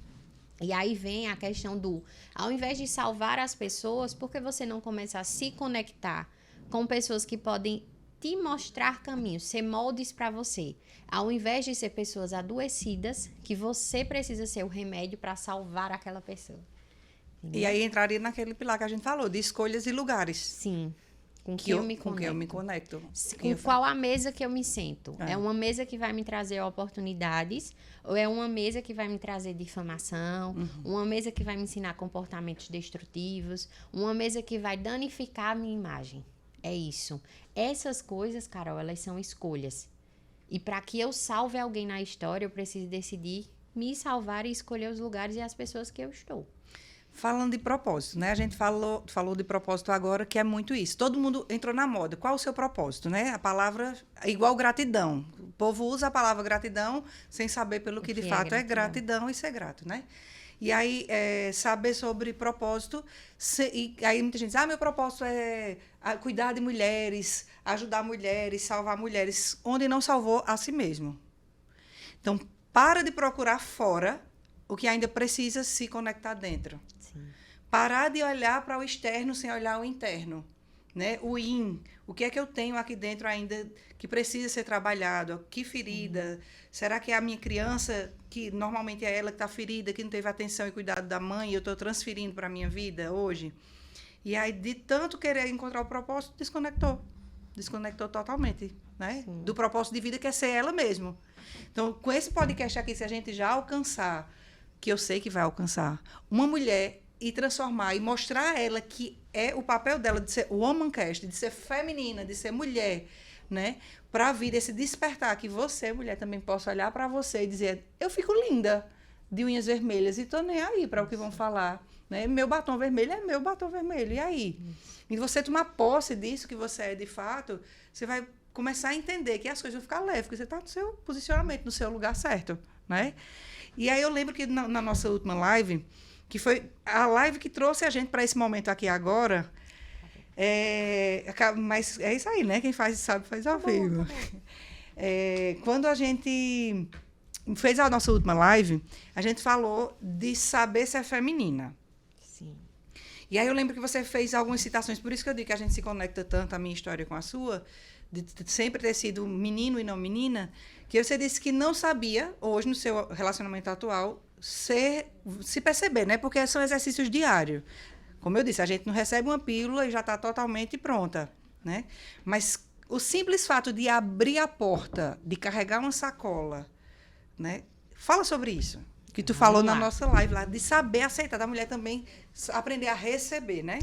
E aí vem a questão do, ao invés de salvar as pessoas, por que você não começa a se conectar com pessoas que podem te mostrar caminhos, ser moldes para você, ao invés de ser pessoas adoecidas, que você precisa ser o remédio para salvar aquela pessoa. Entendeu? E aí entraria naquele pilar que a gente falou, de escolhas e lugares. Sim. Com quem eu me conecto. Com quem eu me conecto. Com qual a mesa que eu me sento. É uma mesa que vai me trazer oportunidades ou é uma mesa que vai me trazer difamação, uma mesa que vai me ensinar comportamentos destrutivos, uma mesa que vai danificar a minha imagem. É isso. Essas coisas, Carol, elas são escolhas. E para que eu salve alguém na história, eu preciso decidir me salvar e escolher os lugares e as pessoas que eu estou. Falando de propósito, né? A gente falou de propósito agora, que é muito isso. Todo mundo entrou na moda. Qual o seu propósito, né? A palavra é igual gratidão. O povo usa a palavra gratidão sem saber pelo que de fato é gratidão e ser grato, né? E aí, saber sobre propósito. E aí muita gente diz, meu propósito é cuidar de mulheres, ajudar mulheres, salvar mulheres, onde não salvou a si mesmo. Então, para de procurar fora o que ainda precisa se conectar dentro. Sim. Parar de olhar para o externo sem olhar o interno. Né? O yin, o que é que eu tenho aqui dentro ainda que precisa ser trabalhado? Que ferida? Será que é a minha criança, que normalmente é ela que está ferida, que não teve atenção e cuidado da mãe, e eu estou transferindo para a minha vida hoje? E aí, de tanto querer encontrar o propósito, desconectou. Desconectou totalmente, né? Do propósito de vida, que é ser ela mesma. Então, com esse podcast aqui, se a gente já alcançar, que eu sei que vai alcançar, uma mulher e transformar e mostrar a ela que é o papel dela de ser womancast, de ser feminina, de ser mulher, né? Para vir esse despertar, que você, mulher, também possa olhar para você e dizer, eu fico linda de unhas vermelhas e tô nem aí para o que vão falar, né? Meu batom vermelho é meu batom vermelho, e aí? E você tomar posse disso que você é de fato, você vai começar a entender que as coisas vão ficar leves, porque você está no seu posicionamento, no seu lugar certo, né? E aí eu lembro que na nossa última live, que foi a live que trouxe a gente para esse momento aqui agora, mas é isso aí, né? Quem faz sabe, faz ao vivo. Quando a gente fez a nossa última live, a gente falou de saber ser feminina. Sim. E aí eu lembro que você fez algumas citações, por isso que eu digo que a gente se conecta tanto, a minha história com a sua, de sempre ter sido menino e não menina, que você disse que não sabia, hoje no seu relacionamento atual, se perceber, né? Porque são exercícios diários. Como eu disse, a gente não recebe uma pílula e já está totalmente pronta, né? Mas o simples fato de abrir a porta, de carregar uma sacola, né? Fala sobre isso. Que tu falou na nossa live lá, de saber aceitar, da mulher também aprender a receber, né?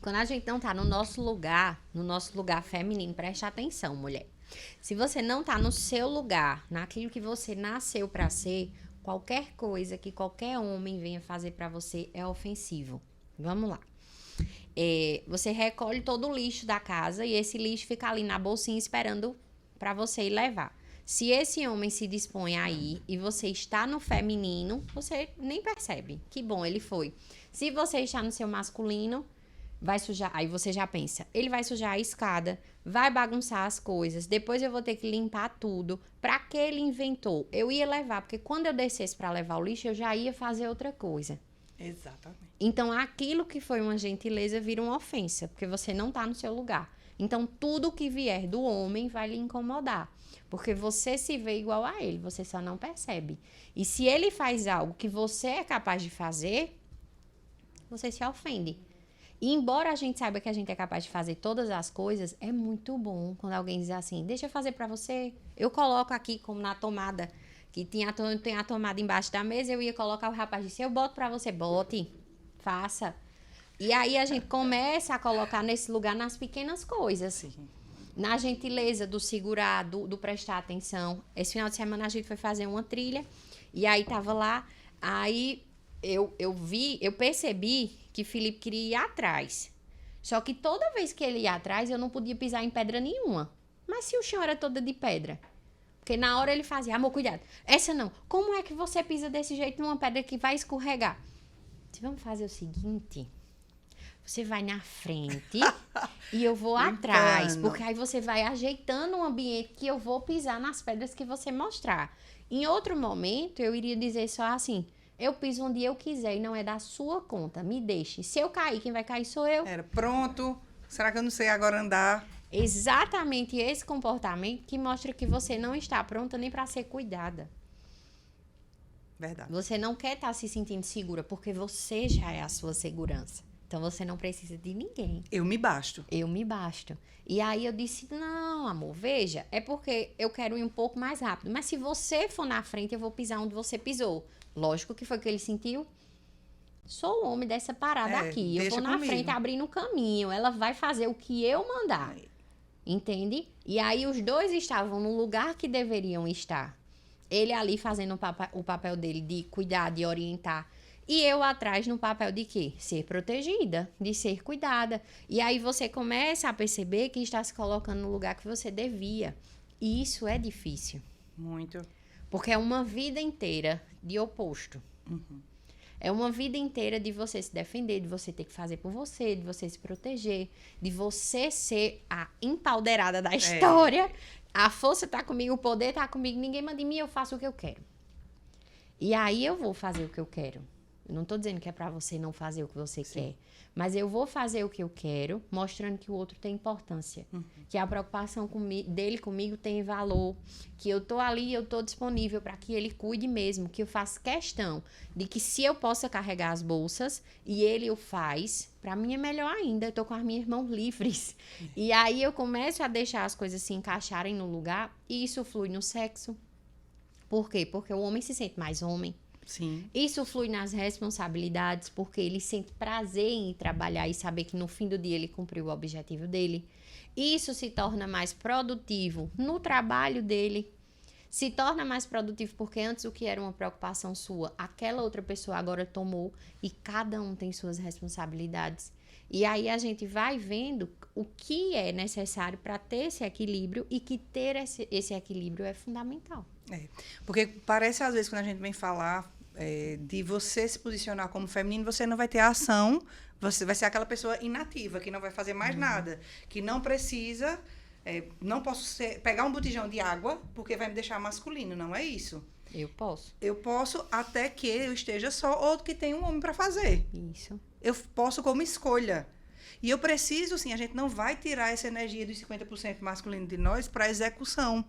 Quando a gente não tá no nosso lugar feminino, preste atenção, mulher. Se você não tá no seu lugar, naquilo que você nasceu para ser, qualquer coisa que qualquer homem venha fazer para você é ofensivo. Vamos lá. Você recolhe todo o lixo da casa e esse lixo fica ali na bolsinha esperando para você ir levar. Se esse homem se dispõe a ir e você está no feminino, você nem percebe. Que bom, ele foi. Se você está no seu masculino, vai sujar, aí você já pensa, ele vai sujar a escada, vai bagunçar as coisas, depois eu vou ter que limpar tudo. Pra que ele inventou? Eu ia levar, porque quando eu descesse para levar o lixo, eu já ia fazer outra coisa. Exatamente. Então, aquilo que foi uma gentileza vira uma ofensa, porque você não tá no seu lugar. Então, tudo que vier do homem vai lhe incomodar, porque você se vê igual a ele, você só não percebe. E se ele faz algo que você é capaz de fazer, você se ofende. E embora a gente saiba que a gente é capaz de fazer todas as coisas, é muito bom quando alguém diz assim, deixa eu fazer pra você. Eu coloco aqui, como na tomada, que tem a tomada embaixo da mesa, eu ia colocar, o rapaz disse, eu boto pra você, bote, faça. E aí a gente começa a colocar nesse lugar nas pequenas coisas. Sim. Na gentileza do segurar, do prestar atenção. Esse final de semana a gente foi fazer uma trilha, e aí tava lá, aí eu percebi que Felipe queria ir atrás. Só que toda vez que ele ia atrás, eu não podia pisar em pedra nenhuma. Mas se o chão era todo de pedra, Porque na hora ele fazia, amor, cuidado. Essa não. Como é que você pisa desse jeito numa pedra que vai escorregar? Vamos fazer o seguinte. Você vai na frente e eu vou atrás. Porque aí você vai ajeitando o ambiente que eu vou pisar nas pedras que você mostrar. Em outro momento, eu iria dizer só assim, eu piso onde eu quiser e não é da sua conta. Me deixe. Se eu cair, quem vai cair sou eu. Era pronto. Será que eu não sei agora andar? Exatamente esse comportamento que mostra que você não está pronta nem para ser cuidada. Verdade. Você não quer estar se sentindo segura porque você já é a sua segurança. Então, você não precisa de ninguém. Eu me basto. Eu me basto. E aí, eu disse, não, amor, veja, é porque eu quero ir um pouco mais rápido. Mas se você for na frente, eu vou pisar onde você pisou. Lógico que foi o que ele sentiu. Sou o homem dessa parada aqui. Eu vou na frente abrindo o caminho. Ela vai fazer o que eu mandar. Entende? E aí, os dois estavam no lugar que deveriam estar. Ele ali fazendo o papel dele de cuidar, de orientar. E eu atrás no papel de quê? Ser protegida, de ser cuidada. E aí você começa a perceber que está se colocando no lugar que você devia. E isso é difícil. Muito. Porque é uma vida inteira de oposto. Uhum. É uma vida inteira de você se defender, de você ter que fazer por você, de você se proteger, de você ser a empoderada da história. A força tá comigo, o poder tá comigo, ninguém manda em mim, eu faço o que eu quero. E aí eu vou fazer o que eu quero. Eu não tô dizendo que é pra você não fazer o que você quer. Mas eu vou fazer o que eu quero, mostrando que o outro tem importância. Que a preocupação dele comigo tem valor. Que eu tô ali, eu tô disponível para que ele cuide mesmo. Que eu faço questão de que se eu possa carregar as bolsas e ele o faz, para mim é melhor ainda. Eu tô com as minhas mãos livres. E aí eu começo a deixar as coisas se encaixarem no lugar e isso flui no sexo. Por quê? Porque o homem se sente mais homem. Sim. Isso flui nas responsabilidades, porque ele sente prazer em trabalhar e saber que no fim do dia ele cumpriu o objetivo dele. Isso se torna mais produtivo no trabalho dele. Se torna mais produtivo porque antes o que era uma preocupação sua, aquela outra pessoa agora tomou e cada um tem suas responsabilidades. E aí a gente vai vendo o que é necessário para ter esse equilíbrio e que ter esse equilíbrio é fundamental. Porque parece, às vezes, quando a gente vem falar de você se posicionar como feminino, você não vai ter ação, você vai ser aquela pessoa inativa, que não vai fazer mais nada, que não precisa, não posso pegar um botijão de água, porque vai me deixar masculino, não é isso. Eu posso. Eu posso até que eu esteja só, ou que tenha um homem para fazer. Isso. Eu posso como escolha. E eu preciso, sim, a gente não vai tirar essa energia dos 50% masculino de nós para execução.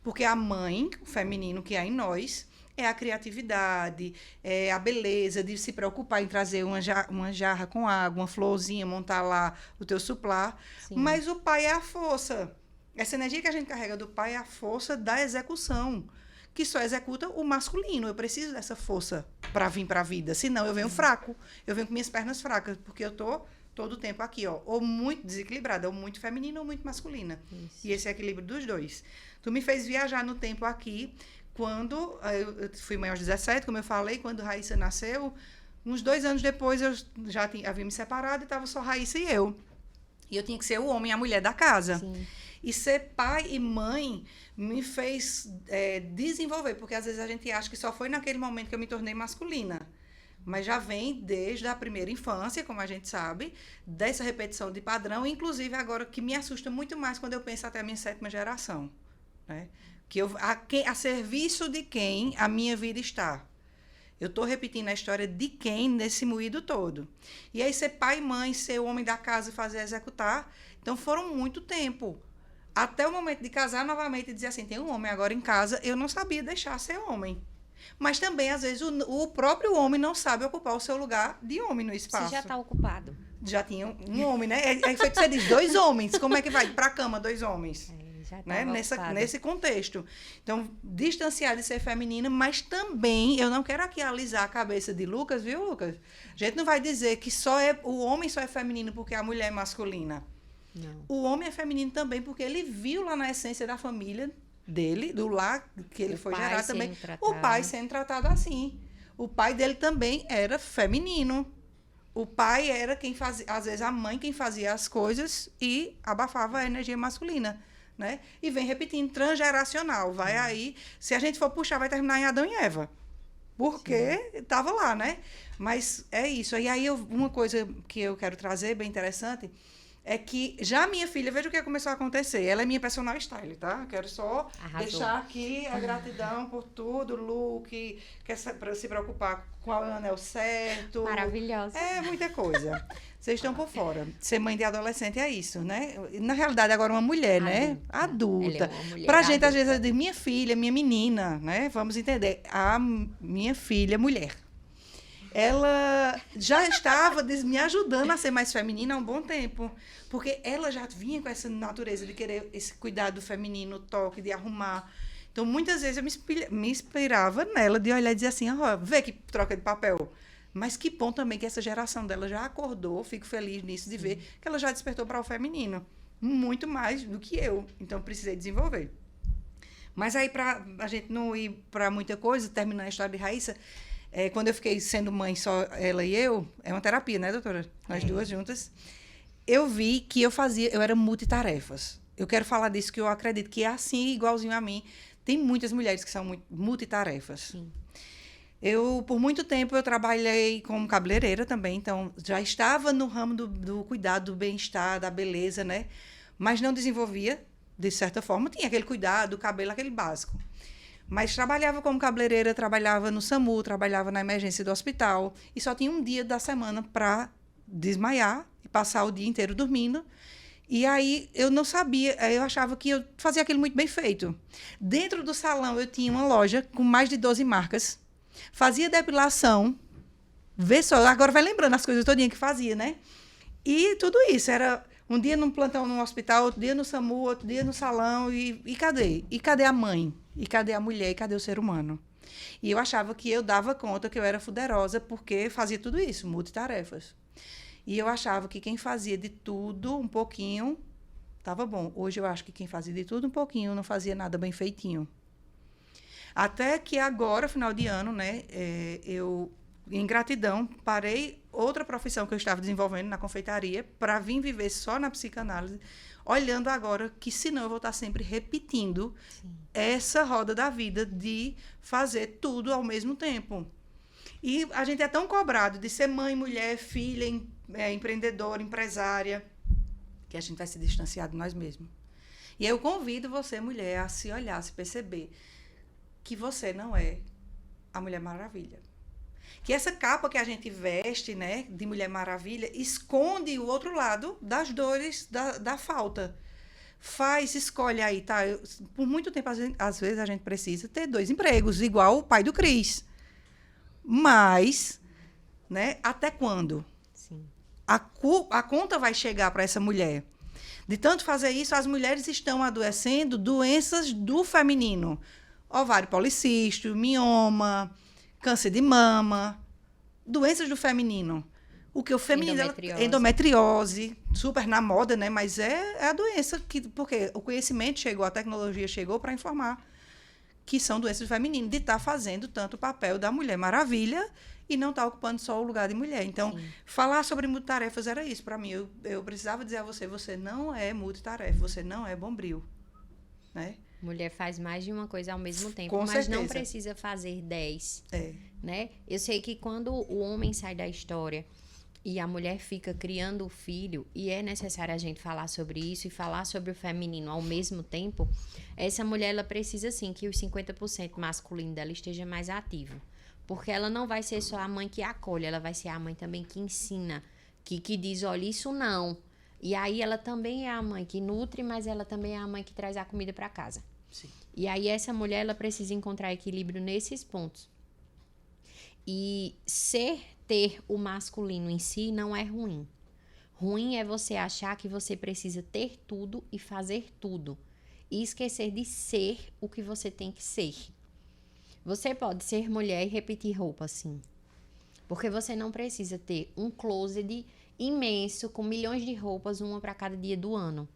Porque a mãe, o feminino que há em nós, é a criatividade, é a beleza de se preocupar em trazer uma jarra com água, uma florzinha, montar lá o teu suplá. Sim. Mas o pai é a força. Essa energia que a gente carrega do pai é a força da execução, que só executa o masculino. Eu preciso dessa força para vir para a vida. Senão eu venho fraco. Eu venho com minhas pernas fracas, porque eu tô todo o tempo aqui, ó, ou muito desequilibrada, ou muito feminina, ou muito masculina. Isso. E esse é o equilíbrio dos dois. Tu me fez viajar no tempo aqui, quando eu fui mãe aos 17, como eu falei, quando Raíssa nasceu, uns 2 anos depois eu já havia me separado e estava só Raíssa e eu. E eu tinha que ser o homem e a mulher da casa. Sim. E ser pai e mãe me fez desenvolver, porque às vezes a gente acha que só foi naquele momento que eu me tornei masculina. Mas já vem desde a primeira infância, como a gente sabe, dessa repetição de padrão, inclusive agora que me assusta muito mais quando eu penso até a minha 7ª geração. Né? Que a serviço de quem a minha vida está. Eu estou repetindo a história de quem nesse moído todo. E aí ser pai e mãe, ser o homem da casa e fazer executar, então foram muito tempo. Até o momento de casar novamente e dizer assim, tem um homem agora em casa, eu não sabia deixar ser homem. Mas também, às vezes, o próprio homem não sabe ocupar o seu lugar de homem no espaço. Você já está ocupado. Já tinha um homem, né? Aí foi que você diz, 2 homens. Como é que vai? Para a cama, 2 homens. Já né? Nesse contexto. Então, distanciar de ser feminina, mas também, eu não quero aqui alisar a cabeça de Lucas, viu, Lucas? A gente não vai dizer que o homem só é feminino porque a mulher é masculina. Não. O homem é feminino também porque ele viu lá na essência da família dele, do lar que ele foi gerar também, o pai sendo tratado assim. O pai dele também era feminino. O pai era quem fazia, às vezes a mãe quem fazia as coisas e abafava a energia masculina. né? E vem repetindo, transgeracional. Vai aí, se a gente for puxar, vai terminar em Adão e Eva. Porque estava lá, né? Mas é isso. E aí, uma coisa que eu quero trazer, bem interessante, é que já minha filha, veja o que começou a acontecer. Ela é minha personal style, tá? Quero só deixar aqui a gratidão por tudo, look, para se preocupar com o anel certo. Maravilhosa. É muita coisa. Vocês estão por fora. Ser mãe de adolescente é isso, né? Na realidade, agora uma mulher, né? Adulta. Ela é uma mulher Pra gente, adulta. às vezes, eu digo, minha filha, minha menina, né? Vamos entender. A minha filha, mulher. Ela já estava me ajudando a ser mais feminina há um bom tempo. Porque ela já vinha com essa natureza de querer esse cuidado feminino, o toque, de arrumar. Então, muitas vezes, eu me inspirava nela de olhar e dizer assim, ó, vê que troca de papel. Mas que bom também que essa geração dela já acordou, fico feliz nisso de ver que ela já despertou para o feminino. Muito mais do que eu. Então, precisei desenvolver. Mas aí, para a gente não ir para muita coisa, terminando a história de Raíssa, quando eu fiquei sendo mãe só ela e eu, é uma terapia, né, doutora? Nós duas juntas. Eu vi que eu era multitarefas. Eu quero falar disso, que eu acredito que é assim, igualzinho a mim. Tem muitas mulheres que são multitarefas. Sim. Por muito tempo, eu trabalhei como cabeleireira também, então já estava no ramo do cuidado, do bem-estar, da beleza, né? Mas não desenvolvia, de certa forma, tinha aquele cuidado, do cabelo, aquele básico. Mas trabalhava como cabeleireira, trabalhava no SAMU, trabalhava na emergência do hospital, e só tinha um dia da semana para desmaiar e passar o dia inteiro dormindo. E aí eu não sabia, eu achava que eu fazia aquilo muito bem feito. Dentro do salão eu tinha uma loja com mais de 12 marcas, fazia depilação, vê só, agora vai lembrando as coisas todinha que fazia, né? E tudo isso, era um dia num plantão no hospital, outro dia no SAMU, outro dia no salão, e cadê? E cadê a mãe? E cadê a mulher? E cadê o ser humano? E eu achava que eu dava conta que eu era poderosa porque fazia tudo isso, multitarefas. E eu achava que quem fazia de tudo um pouquinho, estava bom. Hoje eu acho que quem fazia de tudo um pouquinho não fazia nada bem feitinho. Até que agora, final de ano, né, eu, em gratidão, parei outra profissão que eu estava desenvolvendo na confeitaria para vir viver só na psicanálise, olhando agora que, senão, eu vou estar sempre repetindo essa roda da vida de fazer tudo ao mesmo tempo. E a gente é tão cobrado de ser mãe, mulher, filha, empreendedora, empresária, que a gente vai se distanciar de nós mesmos. E eu convido você, mulher, a se olhar, a se perceber que você não é a Mulher Maravilha. Que essa capa que a gente veste, né, de Mulher Maravilha, esconde o outro lado das dores, da falta. Escolhe aí, tá? Por muito tempo, às vezes, a gente precisa ter 2 empregos, igual o pai do Cris. Mas, né, até quando? Sim. A conta vai chegar para essa mulher. De tanto fazer isso, as mulheres estão adoecendo doenças do feminino. Ovário policístico, mioma, câncer de mama, doenças do feminino. O que o feminino... Endometriose, super na moda, né? Mas é a doença porque o conhecimento chegou, a tecnologia chegou para informar que são doenças do feminino, de estar fazendo tanto o papel da Mulher Maravilha e não estar ocupando só o lugar de mulher. Então, falar sobre multitarefas era isso para mim. Eu precisava dizer a você não é multitarefa, você não é bombril, né? Mulher faz mais de uma coisa ao mesmo tempo, Com mas certeza. não precisa fazer 10. Né? Eu sei que quando o homem sai da história e a mulher fica criando o filho, e é necessário a gente falar sobre isso e falar sobre o feminino ao mesmo tempo, essa mulher ela precisa sim que os 50% masculino dela esteja mais ativo. Porque ela não vai ser só a mãe que acolhe, ela vai ser a mãe também que ensina, que diz, olha, isso não. E aí ela também é a mãe que nutre, mas ela também é a mãe que traz a comida para casa. Sim. E aí essa mulher ela precisa encontrar equilíbrio nesses pontos. E ter o masculino em si não é ruim. Ruim é você achar que você precisa ter tudo e fazer tudo. E esquecer de ser o que você tem que ser. Você pode ser mulher e repetir roupa, sim. Porque você não precisa ter um closet imenso com milhões de roupas, uma para cada dia do ano.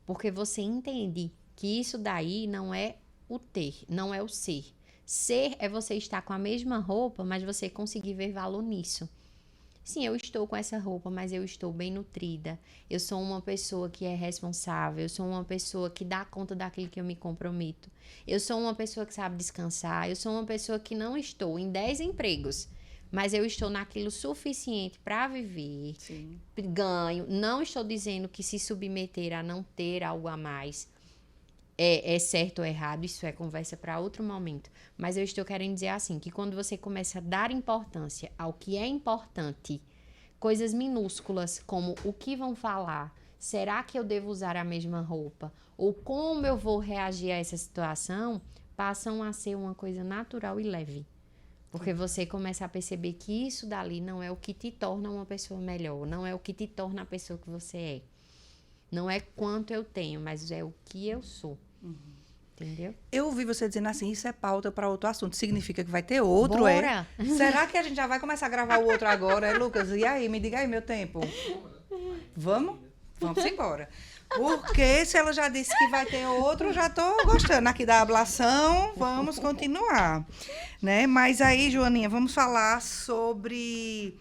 Porque você entende que isso daí não é o ter, não é o ser. Ser é você estar com a mesma roupa, mas você conseguir ver valor nisso. Sim, eu estou com essa roupa, mas eu estou bem nutrida. Eu sou uma pessoa que é responsável. Eu sou uma pessoa que dá conta daquilo que eu me comprometo. Eu sou uma pessoa que sabe descansar. Eu sou uma pessoa que não estou em 10 empregos, mas eu estou naquilo suficiente para viver. Sim. Ganho. Não estou dizendo que se submeter a não ter algo a mais é certo ou errado, isso é conversa para outro momento. Mas eu estou querendo dizer assim, que quando você começa a dar importância ao que é importante, coisas minúsculas como o que vão falar, será que eu devo usar a mesma roupa, ou como eu vou reagir a essa situação, passam a ser uma coisa natural e leve. Porque você começa a perceber que isso dali não é o que te torna uma pessoa melhor, não é o que te torna a pessoa que você é. Não é quanto eu tenho, mas é o que eu sou. Entendeu? Eu ouvi você dizendo assim, isso é pauta para outro assunto. Significa que vai ter outro, Bora! Será que a gente já vai começar a gravar o outro agora, Lucas? E aí, me diga aí meu tempo. Vamos? Vamos embora. Porque se ela já disse que vai ter outro, já estou gostando aqui da ablação. Vamos continuar. Né? Mas aí, Joaninha, vamos falar sobre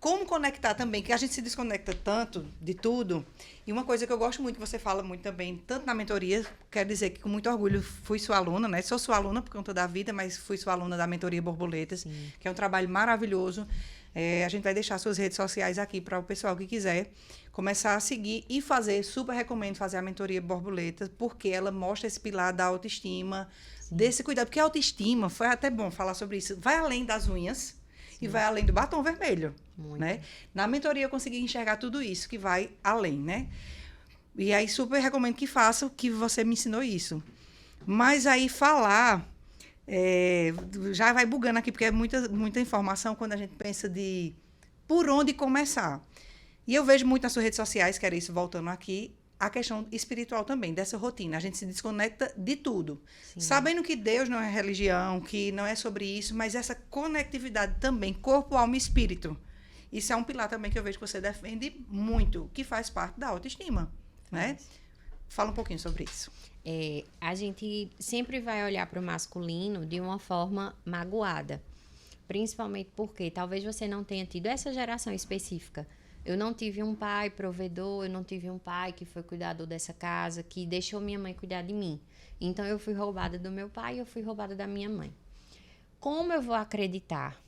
como conectar também, que a gente se desconecta tanto de tudo. E uma coisa que eu gosto muito, que você fala muito também, tanto na mentoria, quero dizer que com muito orgulho fui sua aluna, né? Sou sua aluna por conta da vida, mas fui sua aluna da Mentoria Borboletas, Sim. que é um trabalho maravilhoso. A gente vai deixar suas redes sociais aqui para o pessoal que quiser começar a seguir e fazer. Super recomendo fazer a Mentoria Borboletas, porque ela mostra esse pilar da autoestima, Sim. desse cuidado. Porque a autoestima, foi até bom falar sobre isso, vai além das unhas, e vai além do batom vermelho, né? Na mentoria eu consegui enxergar tudo isso, que vai além, né? E aí super recomendo que faça, que você me ensinou isso. Mas aí falar, já vai bugando aqui, porque é muita informação quando a gente pensa de por onde começar. E eu vejo muito nas suas redes sociais, que era isso, voltando aqui, a questão espiritual também, dessa rotina. A gente se desconecta de tudo. Sim. Sabendo que Deus não é religião, que não é sobre isso, mas essa conectividade também, corpo, alma e espírito. Isso é um pilar também que eu vejo que você defende muito, que faz parte da autoestima, né? Fala um pouquinho sobre isso. A gente sempre vai olhar para o masculino de uma forma magoada. Principalmente porque talvez você não tenha tido essa geração específica. Eu não tive um pai provedor, eu não tive um pai que foi cuidador dessa casa, que deixou minha mãe cuidar de mim. Então, eu fui roubada do meu pai e eu fui roubada da minha mãe. Como eu vou acreditar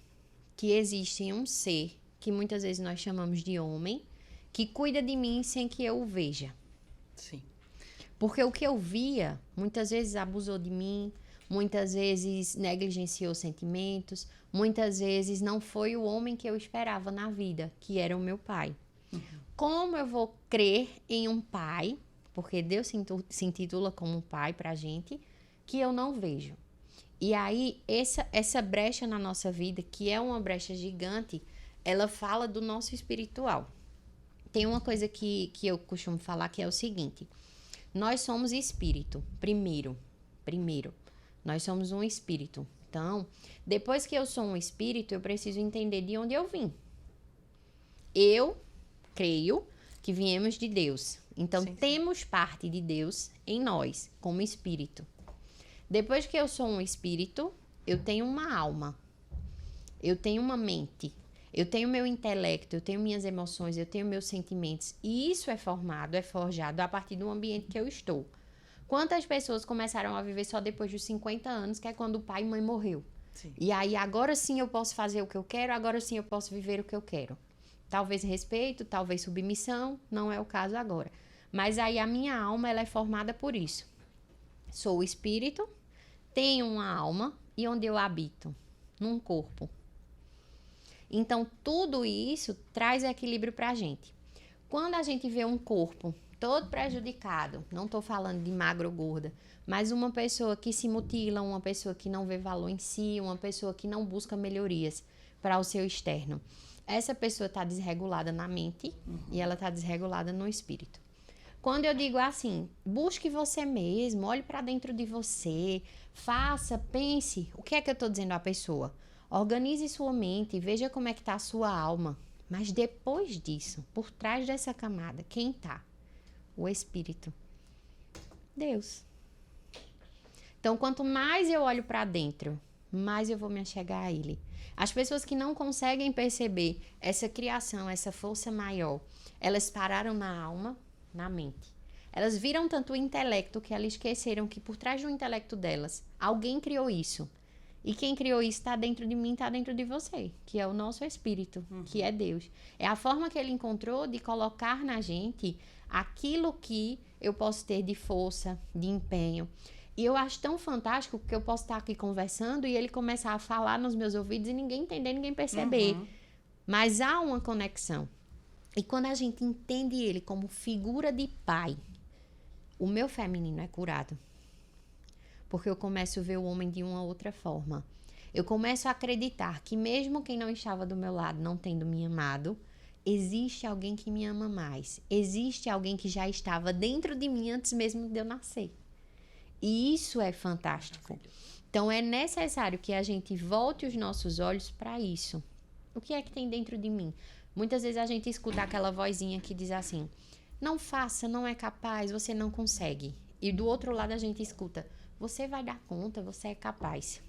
que existe um ser, que muitas vezes nós chamamos de homem, que cuida de mim sem que eu o veja? Sim. Porque o que eu via, muitas vezes abusou de mim, muitas vezes negligenciou sentimentos, muitas vezes não foi o homem que eu esperava na vida, que era o meu pai. Uhum. Como eu vou crer em um pai, porque Deus se intitula como um pai pra gente, que eu não vejo? E aí, essa brecha na nossa vida, que é uma brecha gigante, ela fala do nosso espiritual. Tem uma coisa que eu costumo falar, que é o seguinte: nós somos espírito, primeiro. Nós somos um espírito. Então, depois que eu sou um espírito, eu preciso entender de onde eu vim. Eu creio que viemos de Deus. Então, sim, temos parte de Deus em nós, como espírito. Depois que eu sou um espírito, eu tenho uma alma. Eu tenho uma mente. Eu tenho meu intelecto, eu tenho minhas emoções, eu tenho meus sentimentos. E isso é formado, é forjado a partir do ambiente que eu estou. Quantas pessoas começaram a viver só depois dos 50 anos, que é quando o pai e mãe morreu? Sim. E aí, agora sim eu posso fazer o que eu quero, agora sim eu posso viver o que eu quero. Talvez respeito, talvez submissão, não é o caso agora. Mas aí a minha alma, ela é formada por isso. Sou o espírito, tenho uma alma, e onde eu habito? Num corpo. Então, tudo isso traz equilíbrio pra gente. Quando a gente vê um corpo todo prejudicado, não estou falando de magra ou gorda, mas uma pessoa que se mutila, uma pessoa que não vê valor em si, uma pessoa que não busca melhorias para o seu externo. Essa pessoa está desregulada na mente e ela está desregulada no espírito. Quando eu digo assim, busque você mesmo, olhe para dentro de você, faça, pense, o que é que eu estou dizendo à pessoa? Organize sua mente, veja como é que está a sua alma. Mas depois disso, por trás dessa camada, quem está? O espírito. Deus. Então, quanto mais eu olho para dentro, mais eu vou me achegar a Ele. As pessoas que não conseguem perceber essa criação, essa força maior, elas pararam na alma, na mente. Elas viram tanto o intelecto que elas esqueceram que por trás do intelecto delas, alguém criou isso. E quem criou isso está dentro de mim, está dentro de você, que é o nosso espírito, que é Deus. É a forma que ele encontrou de colocar na gente aquilo que eu posso ter de força, de empenho. E eu acho tão fantástico que eu posso estar aqui conversando e ele começar a falar nos meus ouvidos e ninguém entender, ninguém perceber. Mas há uma conexão. E quando a gente entende ele como figura de pai, o meu feminino é curado. Porque eu começo a ver o homem de uma outra forma. Eu começo a acreditar que mesmo quem não estava do meu lado não tendo me amado, existe alguém que me ama mais. Existe alguém que já estava dentro de mim antes mesmo de eu nascer. E isso é fantástico. Então é necessário que a gente volte os nossos olhos para isso. O que é que tem dentro de mim? Muitas vezes a gente escuta aquela vozinha que diz assim: não faça, não é capaz, você não consegue. E do outro lado a gente escuta: você vai dar conta, você é capaz.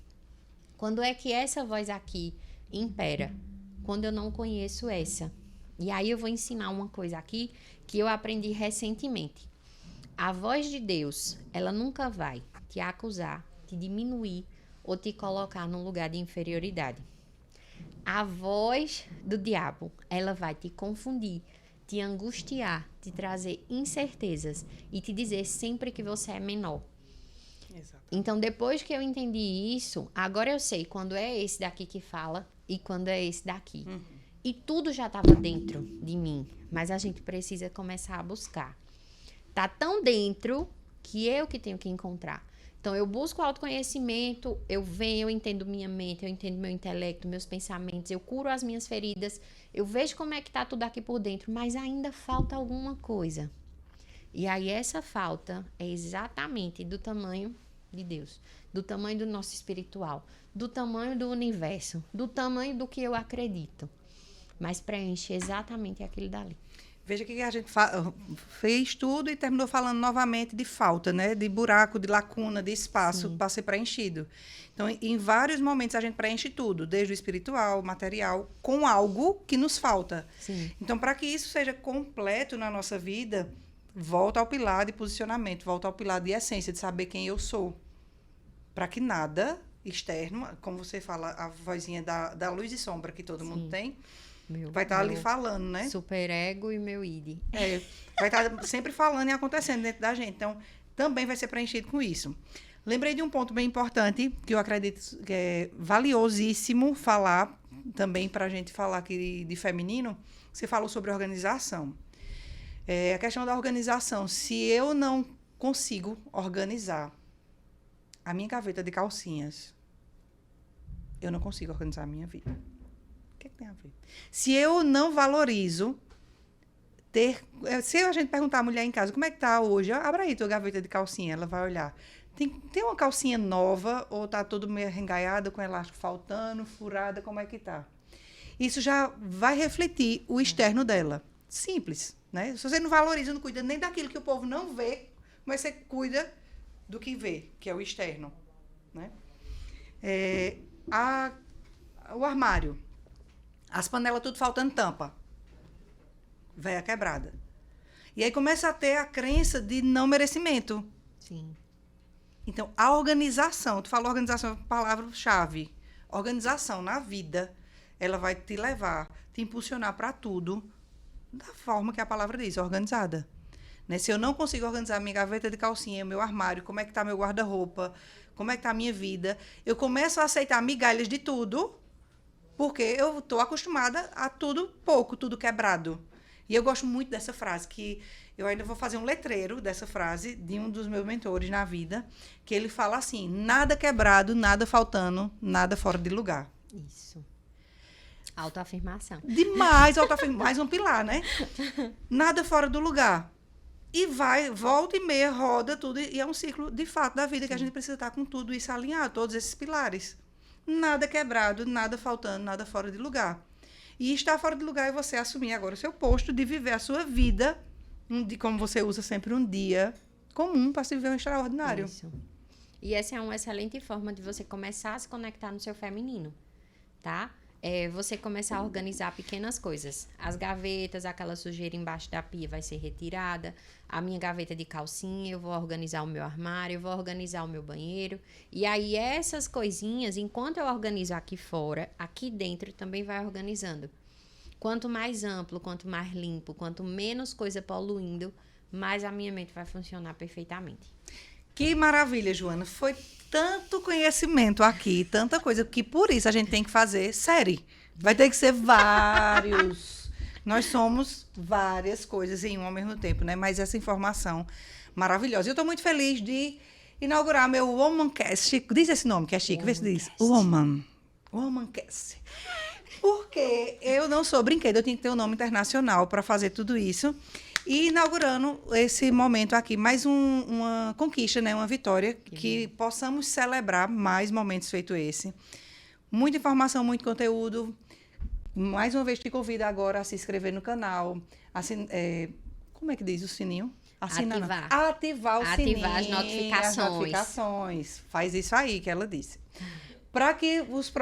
Quando é que essa voz aqui impera? Quando eu não conheço essa. E aí eu vou ensinar uma coisa aqui que eu aprendi recentemente. A voz de Deus, ela nunca vai te acusar, te diminuir ou te colocar num lugar de inferioridade. A voz do diabo, ela vai te confundir, te angustiar, te trazer incertezas e te dizer sempre que você é menor. Exato. Então, depois que eu entendi isso, agora eu sei quando é esse daqui que fala e quando é esse daqui. E tudo já estava dentro de mim, mas a gente precisa começar a buscar. Tá tão dentro que eu que tenho que encontrar. Então, eu busco autoconhecimento, eu venho, eu entendo minha mente, eu entendo meu intelecto, meus pensamentos, eu curo as minhas feridas, eu vejo como é que tá tudo aqui por dentro, mas ainda falta alguma coisa. E aí, essa falta é exatamente do tamanho de Deus, do tamanho do nosso espiritual, do tamanho do universo, do tamanho do que eu acredito. Mas preenche exatamente aquilo dali. Veja que a gente fez tudo e terminou falando novamente de falta, né? De buraco, de lacuna, de espaço para ser preenchido. Então, em vários momentos a gente preenche tudo, desde o espiritual, material, com algo que nos falta. Sim. Então, para que isso seja completo na nossa vida, volta ao pilar de posicionamento, volta ao pilar de essência, de saber quem eu sou. Para que nada externo, como você fala, a vozinha da luz e sombra que todo mundo tem, vai estar ali falando, né? Superego e meu id. Vai estar sempre falando e acontecendo dentro da gente. Então, também vai ser preenchido com isso. Lembrei de um ponto bem importante, que eu acredito que é valiosíssimo falar, também para a gente falar aqui de feminino. Você falou sobre organização. A questão da organização. Se eu não consigo organizar a minha gaveta de calcinhas, eu não consigo organizar a minha vida. O que tem a ver? Se eu não valorizo se a gente perguntar à mulher em casa, como é que tá hoje? Abra aí tua gaveta de calcinha, ela vai olhar. Tem uma calcinha nova ou tá tudo meio arregaiada, com elástico faltando, furada, como é que tá? Isso já vai refletir o externo dela. Simples, né? Se você não valoriza, não cuida nem daquilo que o povo não vê, mas você cuida do que vê, que é o externo, né? O armário. As panelas tudo faltando tampa. Véia quebrada. E aí começa a ter a crença de não merecimento. Sim. Então, a organização, tu falou organização, é uma palavra-chave. Organização na vida, ela vai te levar, te impulsionar para tudo da forma que a palavra diz, organizada. Né? Se eu não consigo organizar minha gaveta de calcinha, meu armário, como é que está meu guarda-roupa, como é que está a minha vida, eu começo a aceitar migalhas de tudo, porque eu estou acostumada a tudo pouco, tudo quebrado. E eu gosto muito dessa frase, que eu ainda vou fazer um letreiro dessa frase de um dos meus mentores na vida, que ele fala assim: nada quebrado, nada faltando, nada fora de lugar. Isso. Autoafirmação. Demais, autoafirmação. Mais um pilar, né? Nada fora do lugar. E vai, volta e meia, roda tudo. E é um ciclo, de fato, da vida, que a gente precisa estar com tudo isso alinhado, todos esses pilares. Nada quebrado, nada faltando, nada fora de lugar. E estar fora de lugar é você assumir agora o seu posto de viver a sua vida, como você usa sempre, um dia comum para se viver um extraordinário. Isso. E essa é uma excelente forma de você começar a se conectar no seu feminino, tá? Você começar a organizar pequenas coisas. As gavetas, aquela sujeira embaixo da pia vai ser retirada. A minha gaveta de calcinha, eu vou organizar o meu armário, eu vou organizar o meu banheiro. E aí, essas coisinhas, enquanto eu organizo aqui fora, aqui dentro também vai organizando. Quanto mais amplo, quanto mais limpo, quanto menos coisa poluindo, mais a minha mente vai funcionar perfeitamente. Que maravilha, Joana. Foi tanto conhecimento aqui, tanta coisa, que por isso a gente tem que fazer série. Vai ter que ser vários. Nós somos várias coisas em um ao mesmo tempo, né? Mas essa informação maravilhosa. Eu estou muito feliz de inaugurar meu Womancast. Diz esse nome, que é chique. Vê se diz. Womancast. Porque eu não sou brinquedo, eu tinha que ter um nome internacional para fazer tudo isso. E inaugurando esse momento aqui, mais uma conquista, né? Uma vitória, que possamos celebrar mais momentos feito esse. Muita informação, muito conteúdo. Mais uma vez te convido agora a se inscrever no canal. Como é que diz o sininho? Ativar. Ativar o sininho. Ativar as notificações. As notificações. Faz isso aí que ela disse. Para que os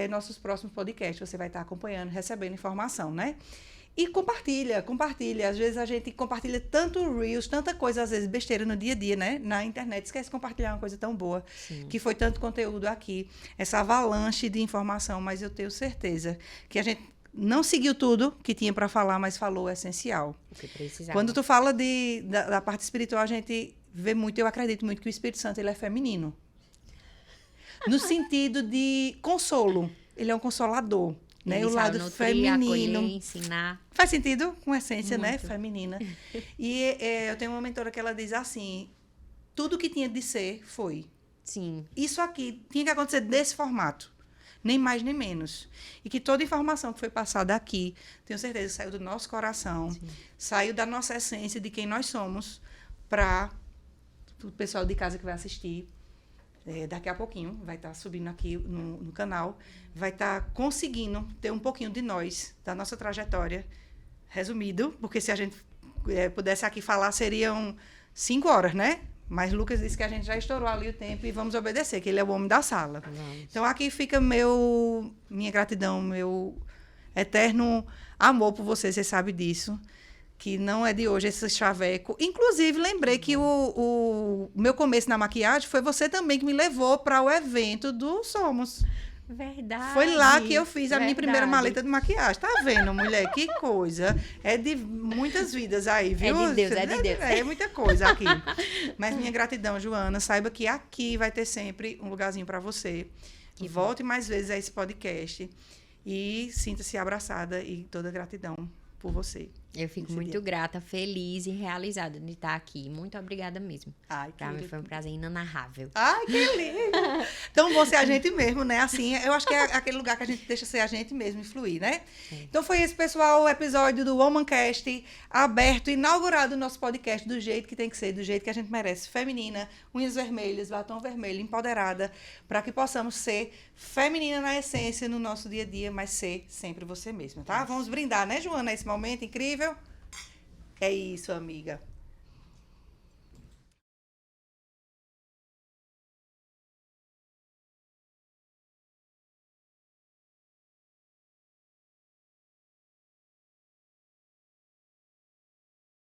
nossos próximos podcasts você vai estar acompanhando, recebendo informação, né? E compartilha. Às vezes a gente compartilha tanto Reels, tanta coisa, às vezes besteira no dia a dia, né? Na internet, esquece de compartilhar uma coisa tão boa, que foi tanto conteúdo aqui, essa avalanche de informação, mas eu tenho certeza que a gente não seguiu tudo que tinha para falar, mas falou o essencial. O que precisava. Quando tu fala da parte espiritual, a gente vê muito, eu acredito muito que o Espírito Santo ele é feminino. No sentido de consolo. Ele é um consolador. Né? O lado nutrir, feminino. Acolher, ensinar. Faz sentido? Com essência, Muito. né? Feminina. E eu tenho uma mentora que ela diz assim, tudo que tinha de ser, foi. Sim. Isso aqui tinha que acontecer desse formato. Nem mais, nem menos. E que toda informação que foi passada aqui, tenho certeza, saiu do nosso coração, saiu da nossa essência, de quem nós somos, para o pessoal de casa que vai assistir. Daqui a pouquinho vai estar subindo aqui no canal, vai estar conseguindo ter um pouquinho de nós, da nossa trajetória, resumido, porque se a gente pudesse aqui falar, seriam 5 horas, né? Mas Lucas disse que a gente já estourou ali o tempo e vamos obedecer, que ele é o homem da sala. Vamos. Então, aqui fica minha gratidão, meu eterno amor por vocês sabem disso. Que não é de hoje esse chaveco. Inclusive, lembrei que o meu começo na maquiagem foi você também que me levou para o evento do Somos. Verdade. Foi lá que eu fiz a minha primeira maleta de maquiagem. Tá vendo, mulher? Que coisa. É de muitas vidas aí, viu? É de Deus, é de Deus. É muita coisa aqui. Mas minha gratidão, Joana. Saiba que aqui vai ter sempre um lugarzinho para você. Volte mais vezes a esse podcast. E sinta-se abraçada e toda gratidão por você. Eu fico muito grata, feliz e realizada de estar aqui. Muito obrigada mesmo. Ai, Pra mim foi um prazer inenarrável. Ai, que lindo! Então, você é a gente mesmo, né? Assim, eu acho que é aquele lugar que a gente deixa ser a gente mesmo e fluir, né? Então, foi esse, pessoal, o episódio do Womancast, aberto, inaugurado o nosso podcast do jeito que tem que ser, do jeito que a gente merece. Feminina, unhas vermelhas, batom vermelho, empoderada, para que possamos ser feminina na essência no nosso dia a dia, mas ser sempre você mesma, tá? Vamos brindar, né, Joana, esse momento incrível? É isso, amiga.